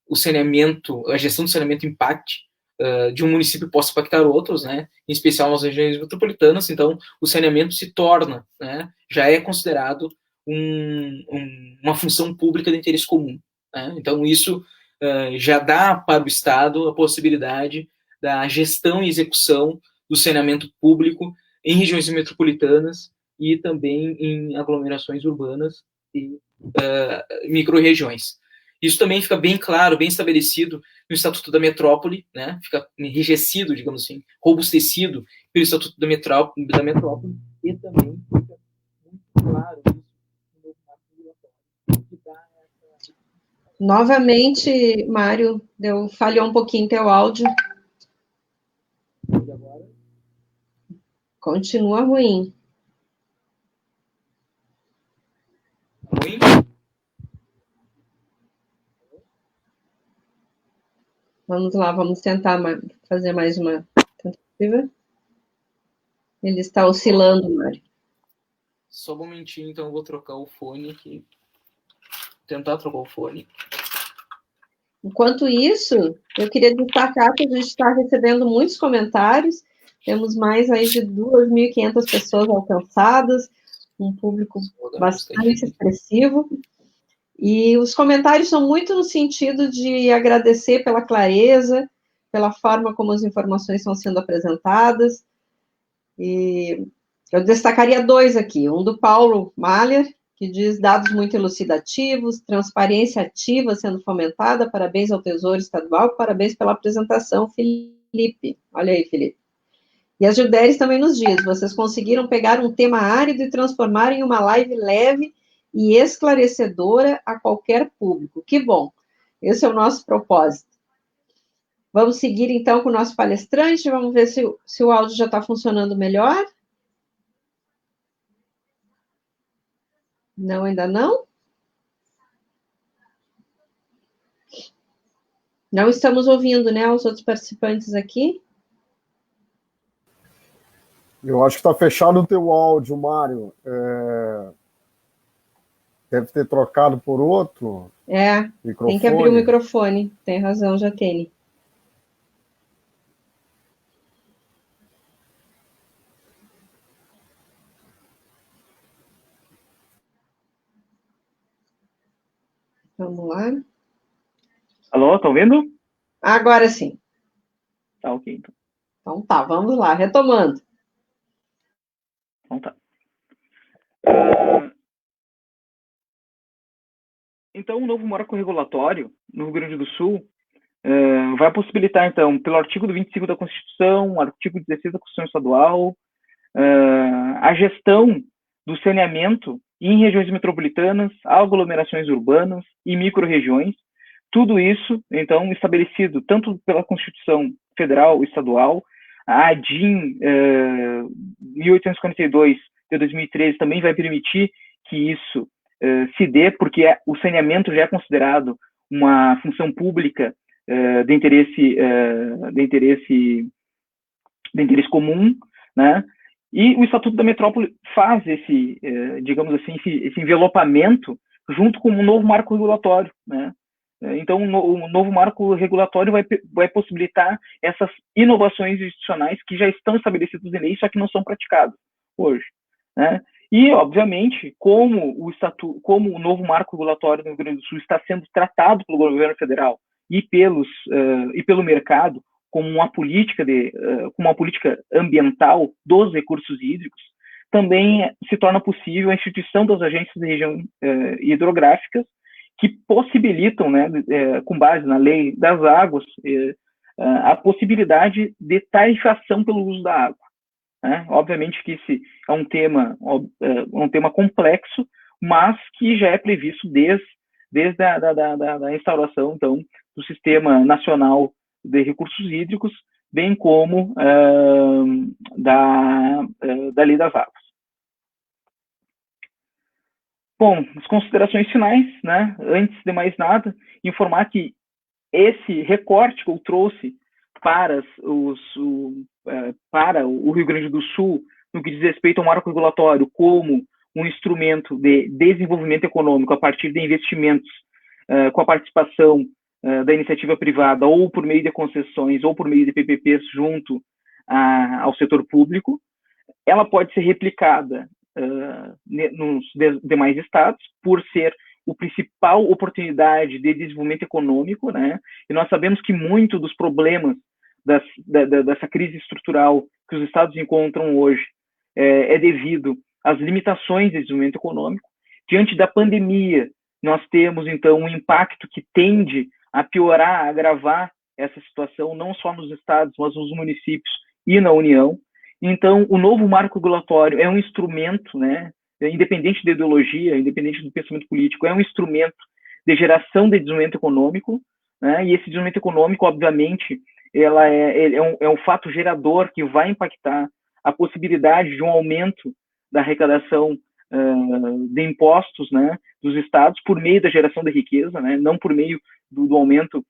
o saneamento, a gestão do saneamento impacte, de um município possa impactar outros, né, em especial nas regiões metropolitanas. Então, o saneamento se torna, né, já é considerado uma função pública de interesse comum, né? Então, isso já dá para o Estado a possibilidade da gestão e execução do saneamento público em regiões metropolitanas e também em aglomerações urbanas e micro-regiões. Isso também fica bem claro, bem estabelecido no Estatuto da Metrópole, né? Fica enrijecido, digamos assim, robustecido pelo Estatuto da Metrópole, e também fica muito claro isso no novo marco regulatório. Novamente, Mário, falhou um pouquinho teu áudio. E agora? Continua ruim. Ruim? Vamos lá, vamos tentar fazer mais uma tentativa. Ele está oscilando, Mário. Só um momentinho, então eu vou trocar o fone aqui. Tentar trocar o fone. Enquanto isso, eu queria destacar que a gente está recebendo muitos comentários. Temos mais aí de 2.500 pessoas alcançadas, um público bastante expressivo. E os comentários são muito no sentido de agradecer pela clareza, pela forma como as informações estão sendo apresentadas. E eu destacaria 2 aqui. Um do Paulo Mahler, que diz dados muito elucidativos, transparência ativa sendo fomentada, parabéns ao Tesouro Estadual, parabéns pela apresentação, Felipe. Olha aí, Felipe. E a Gilderes também nos diz, vocês conseguiram pegar um tema árido e transformar em uma live leve e esclarecedora a qualquer público. Que bom, esse é o nosso propósito. Vamos seguir, então, com o nosso palestrante, vamos ver se o áudio já está funcionando melhor. Não, ainda não? Não estamos ouvindo, né, os outros participantes aqui. Eu acho que está fechado o teu áudio, Mário. Deve ter trocado por outro microfone. Tem que abrir o microfone. Tem razão, Jatene. Vamos lá. Alô, estão ouvindo? Agora sim. Tá, ok, então. Então tá, vamos lá, retomando. Então tá. Então, o novo marco regulatório no Rio Grande do Sul vai possibilitar, então, pelo artigo 25 da Constituição, artigo 16 da Constituição Estadual, a gestão do saneamento em regiões metropolitanas, aglomerações urbanas e micro-regiões. Tudo isso, então, estabelecido tanto pela Constituição Federal e Estadual, a ADIM 1842 de 2013 também vai permitir que isso se dê, porque o saneamento já é considerado uma função pública de interesse comum, né? E o Estatuto da Metrópole faz esse, digamos assim, esse envelopamento junto com um novo marco regulatório, né? Então, o novo marco regulatório vai possibilitar essas inovações institucionais que já estão estabelecidas em lei, só que não são praticadas hoje, né? E, obviamente, como o novo marco regulatório no Rio Grande do Sul está sendo tratado pelo governo federal e pelo mercado como uma política ambiental dos recursos hídricos, também se torna possível a instituição das agências de região hidrográficas que possibilitam, né, com base na lei das águas, a possibilidade de tarifação pelo uso da água, né? Obviamente que esse é um tema complexo, mas que já é previsto desde a instauração, então, do Sistema Nacional de Recursos Hídricos, bem como da Lei das Águas. Bom, as considerações finais, né? Antes de mais nada, informar que esse recorte que eu trouxe para o Rio Grande do Sul, no que diz respeito ao marco regulatório, como um instrumento de desenvolvimento econômico a partir de investimentos com a participação da iniciativa privada, ou por meio de concessões, ou por meio de PPPs junto ao setor público, ela pode ser replicada nos demais estados, por ser a principal oportunidade de desenvolvimento econômico, né? E nós sabemos que muito dos problemas dessa crise estrutural que os estados encontram hoje é devido às limitações de desenvolvimento econômico. Diante da pandemia, nós temos, então, um impacto que tende a piorar, a agravar essa situação, não só nos estados, mas nos municípios e na União. Então, o novo marco regulatório é um instrumento, né, independente da ideologia, independente do pensamento político, é um instrumento de geração de desenvolvimento econômico, né, e esse desenvolvimento econômico, obviamente, é um fato gerador que vai impactar a possibilidade de um aumento da arrecadação de impostos, né, dos estados por meio da geração de riqueza, né, não por meio do aumento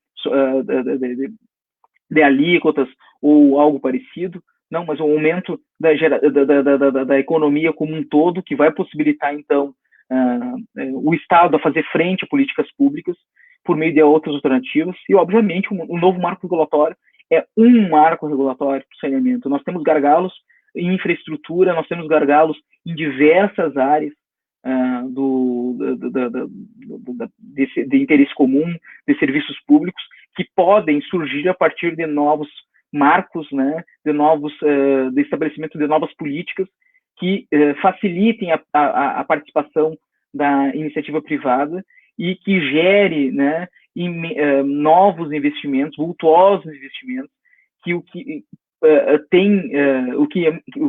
de alíquotas ou algo parecido, não, mas um aumento da economia como um todo, que vai possibilitar, então, o Estado a fazer frente a políticas públicas por meio de outras alternativas. E, obviamente, um novo marco regulatório é um marco regulatório para o saneamento. Nós temos gargalos em infraestrutura, nós temos gargalos em diversas áreas de interesse comum, de serviços públicos, que podem surgir a partir de novos marcos, né, de estabelecimento de novas políticas que facilitem a participação da iniciativa privada e que gere, né, novos investimentos, vultuosos investimentos, que o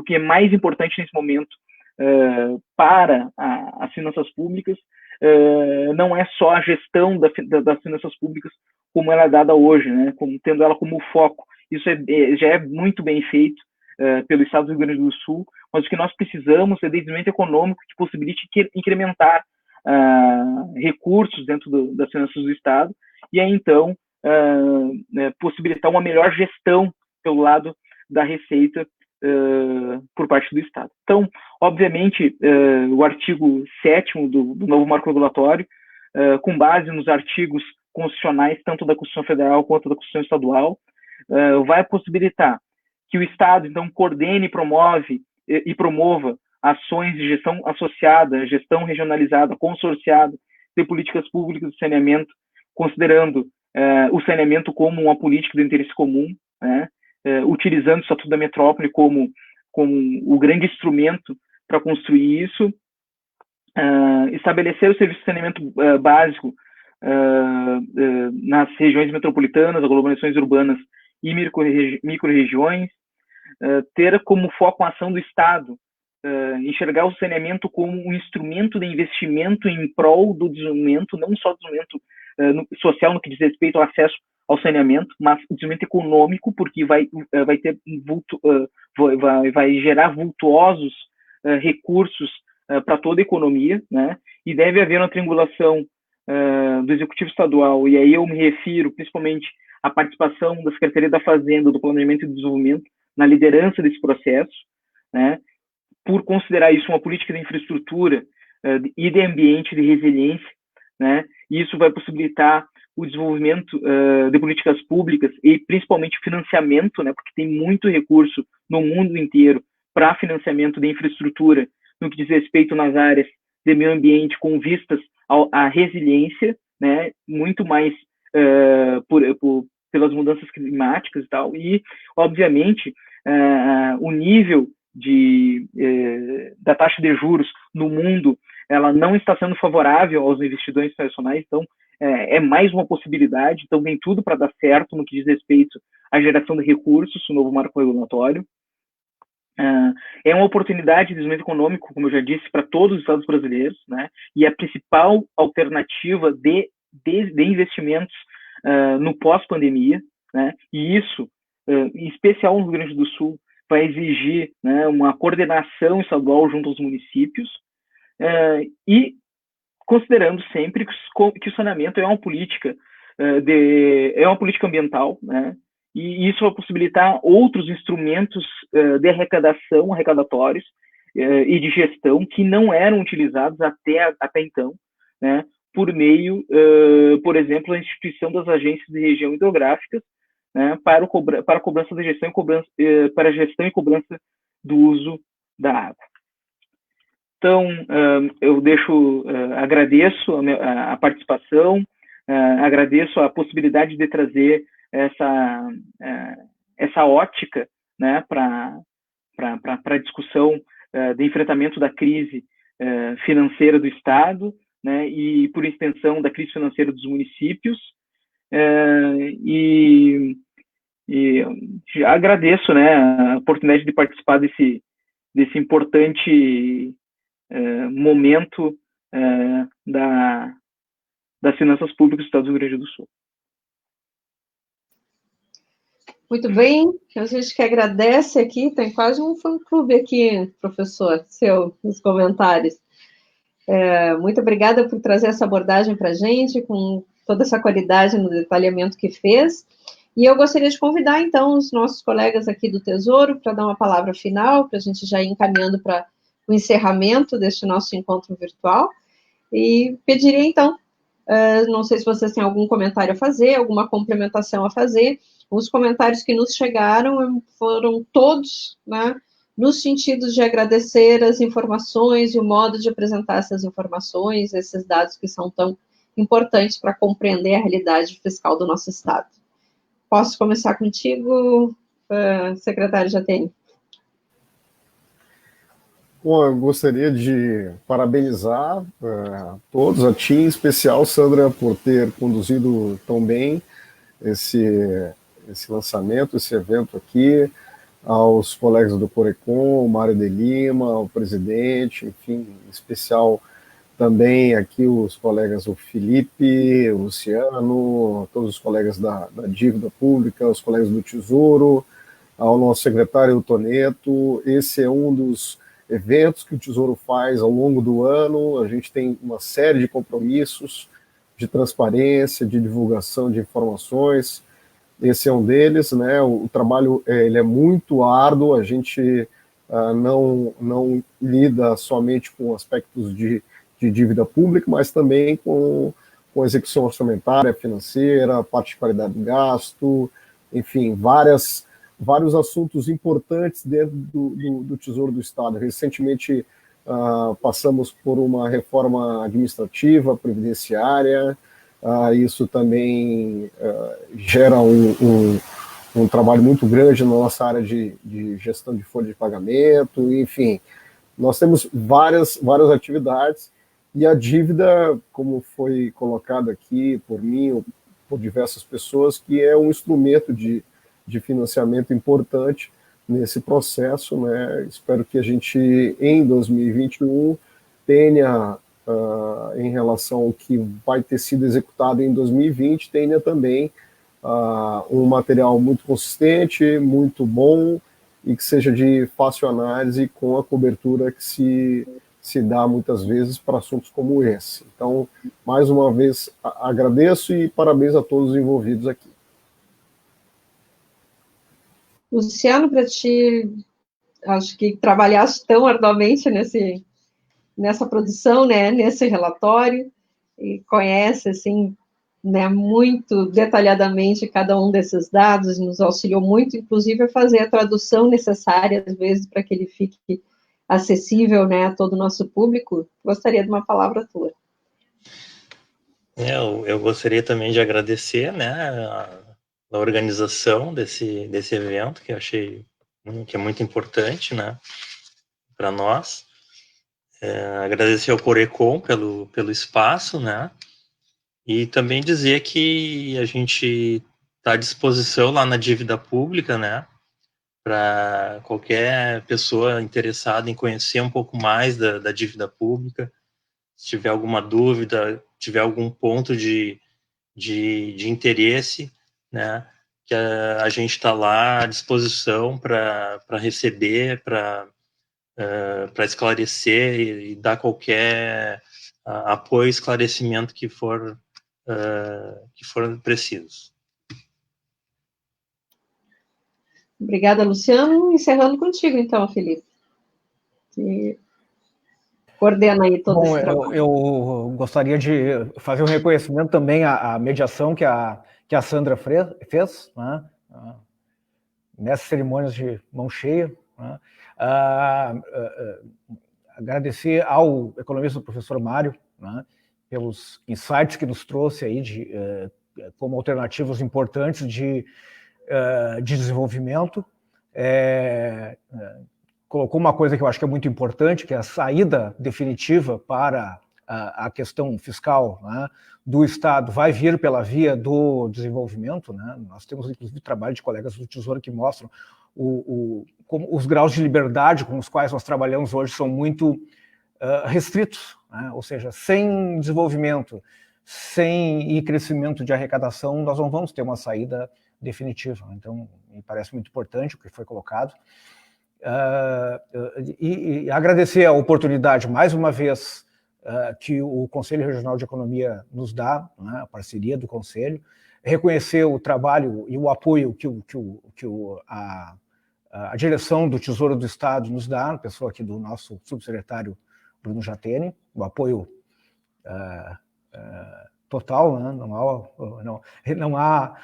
que é mais importante nesse momento para as finanças públicas não é só a gestão das finanças públicas como ela é dada hoje, né, tendo ela como foco. Isso já é muito bem feito pelo Estado do Rio Grande do Sul, mas o que nós precisamos é de desenvolvimento econômico que possibilite incrementar recursos dentro das finanças do Estado e aí, então, possibilitar uma melhor gestão pelo lado da receita por parte do Estado. Então, obviamente, o artigo 7º do novo marco regulatório, com base nos artigos constitucionais, tanto da Constituição Federal quanto da Constituição Estadual, vai possibilitar que o Estado, então, coordene, promove e promova ações de gestão associada, gestão regionalizada, consorciada de políticas públicas de saneamento, considerando o saneamento como uma política de interesse comum, né, utilizando o Estatuto da Metrópole como o grande instrumento para construir isso, estabelecer o serviço de saneamento básico nas regiões metropolitanas, aglomerações urbanas e micro-regiões, ter como foco a ação do Estado, enxergar o saneamento como um instrumento de investimento em prol do desenvolvimento, não só do desenvolvimento social no que diz respeito ao acesso ao saneamento, mas desenvolvimento econômico, porque vai gerar vultuosos recursos para toda a economia, né? E deve haver uma triangulação do Executivo Estadual, e aí eu me refiro principalmente à participação da Secretaria da Fazenda, do Planejamento e Desenvolvimento, na liderança desse processo, né, por considerar isso uma política de infraestrutura e de ambiente de resiliência, né, e isso vai possibilitar o desenvolvimento de políticas públicas e principalmente financiamento, né, porque tem muito recurso no mundo inteiro para financiamento de infraestrutura no que diz respeito nas áreas de meio ambiente com vistas à resiliência, né, muito mais pelas mudanças climáticas e tal, e, obviamente, o nível da taxa de juros no mundo, ela não está sendo favorável aos investidores internacionais, então é mais uma possibilidade, então tem tudo para dar certo no que diz respeito à geração de recursos, o novo marco regulatório. É uma oportunidade de desenvolvimento econômico, como eu já disse, para todos os estados brasileiros, né? E a principal alternativa de investimentos no pós-pandemia, né? E isso, em especial no Rio Grande do Sul, vai exigir, né, uma coordenação estadual junto aos municípios, e considerando sempre que o saneamento é uma política ambiental, né? E isso vai possibilitar outros instrumentos de arrecadatórios e de gestão que não eram utilizados até então, né, por meio, por exemplo, da instituição das agências de região hidrográficas, né, para a cobrança da gestão para a gestão e cobrança do uso da água. Então, eu agradeço a participação, agradeço a possibilidade de trazer essa ótica, né, para a discussão de enfrentamento da crise financeira do Estado, né, e, por extensão, da crise financeira dos municípios. E agradeço, né, a oportunidade de participar desse importante momento das finanças públicas do Estado do Rio Grande do Sul. Muito bem, a gente que agradece aqui, tem quase um fã-clube aqui, professor, nos comentários. Muito obrigada por trazer essa abordagem para a gente, com toda essa qualidade no detalhamento que fez. E eu gostaria de convidar, então, os nossos colegas aqui do Tesouro para dar uma palavra final, para a gente já ir encaminhando para o encerramento deste nosso encontro virtual. E pediria, então, não sei se vocês têm algum comentário a fazer, alguma complementação a fazer. Os comentários que nos chegaram foram todos, né, no sentido de agradecer as informações e o modo de apresentar essas informações, esses dados que são tão importantes para compreender a realidade fiscal do nosso Estado. Posso começar contigo, secretário de ATM? Bom, eu gostaria de parabenizar todos, a ti em especial, Sandra, por ter conduzido tão bem esse lançamento, esse evento aqui, aos colegas do Corecon, o Mário de Lima, o presidente, enfim, em especial também aqui os colegas, o Felipe, o Luciano, todos os colegas da Dívida Pública, os colegas do Tesouro, ao nosso secretário Toneto. Esse é um dos eventos que o Tesouro faz ao longo do ano. A gente tem uma série de compromissos de transparência, de divulgação de informações. Esse é um deles, né? O trabalho ele é muito árduo, a gente não lida somente com aspectos de dívida pública, mas também com execução orçamentária, financeira, parte de qualidade de gasto, enfim, vários assuntos importantes dentro do Tesouro do Estado. Recentemente passamos por uma reforma administrativa, previdenciária. Isso também gera um trabalho muito grande na nossa área de gestão de folha de pagamento, enfim. Nós temos várias atividades, e a dívida, como foi colocado aqui por mim, ou por diversas pessoas, que é um instrumento de financiamento importante nesse processo, né? Espero que a gente, em 2021, tenha, em relação ao que vai ter sido executado em 2020, tenha também um material muito consistente, muito bom, e que seja de fácil análise, com a cobertura que se se dá muitas vezes para assuntos como esse. Então, mais uma vez, agradeço e parabéns a todos os envolvidos aqui. Luciano, para ti, acho que trabalhaste tão arduamente nessa produção, né, nesse relatório, e conhece, assim, né, muito detalhadamente cada um desses dados, nos auxiliou muito, inclusive, a fazer a tradução necessária, às vezes, para que ele fique acessível, né, a todo o nosso público. Gostaria de uma palavra tua. Eu gostaria também de agradecer, né, a organização desse evento, que eu achei que é muito importante, né, para nós. Agradecer ao Corecon pelo espaço, né, e também dizer que a gente está à disposição lá na dívida pública, né, para qualquer pessoa interessada em conhecer um pouco mais da dívida pública. Se tiver alguma dúvida, tiver algum ponto de interesse, né, que a gente está lá à disposição para receber, para esclarecer e dar qualquer apoio e esclarecimento que for preciso. Obrigada, Luciano. Encerrando contigo, então, Felipe. Que coordena aí todo esse trabalho. Eu gostaria de fazer um reconhecimento também à mediação que a Sandra fez, né, nessas cerimônias de mão cheia, né, agradecer ao economista professor Mário, né, pelos insights que nos trouxe aí como alternativas importantes de desenvolvimento. Colocou uma coisa que eu acho que é muito importante, que é a saída definitiva para a questão fiscal, né, do Estado vai vir pela via do desenvolvimento, né? Nós temos, inclusive, trabalho de colegas do Tesouro que mostram como os graus de liberdade com os quais nós trabalhamos hoje são muito restritos, né? Ou seja, sem desenvolvimento, sem crescimento de arrecadação, nós não vamos ter uma saída definitiva. Então, me parece muito importante o que foi colocado. E agradecer a oportunidade, mais uma vez, que o Conselho Regional de Economia nos dá, né, a parceria do Conselho, reconhecer o trabalho e o apoio que a direção do Tesouro do Estado nos dá, a pessoa aqui do nosso subsecretário Bruno Jatene, o apoio total, né, não há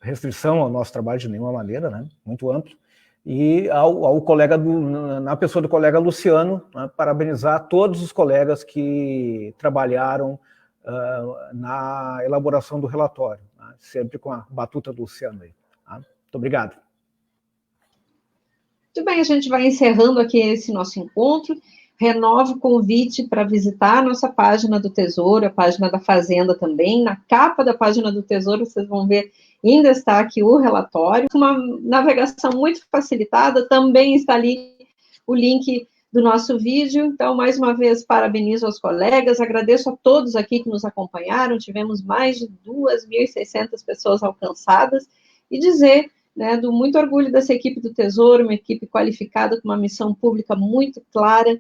restrição ao nosso trabalho de nenhuma maneira, né, muito amplo. E ao colega, na pessoa do colega Luciano, né, parabenizar todos os colegas que trabalharam na elaboração do relatório, né, sempre com a batuta do Luciano aí. Tá? Muito obrigado. Muito bem, a gente vai encerrando aqui esse nosso encontro. Renovo o convite para visitar a nossa página do Tesouro, a página da Fazenda também. Na capa da página do Tesouro, vocês vão ver em destaque o relatório. Uma navegação muito facilitada, também está ali o link do nosso vídeo. Então, mais uma vez, parabenizo aos colegas, agradeço a todos aqui que nos acompanharam, tivemos mais de 2.600 pessoas alcançadas, e dizer, né, do muito orgulho dessa equipe do Tesouro, uma equipe qualificada, com uma missão pública muito clara,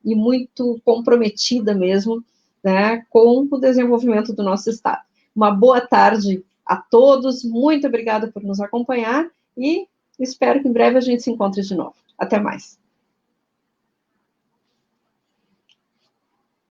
e muito comprometida mesmo, né, com o desenvolvimento do nosso Estado. Uma boa tarde a todos, muito obrigada por nos acompanhar e espero que em breve a gente se encontre de novo. Até mais.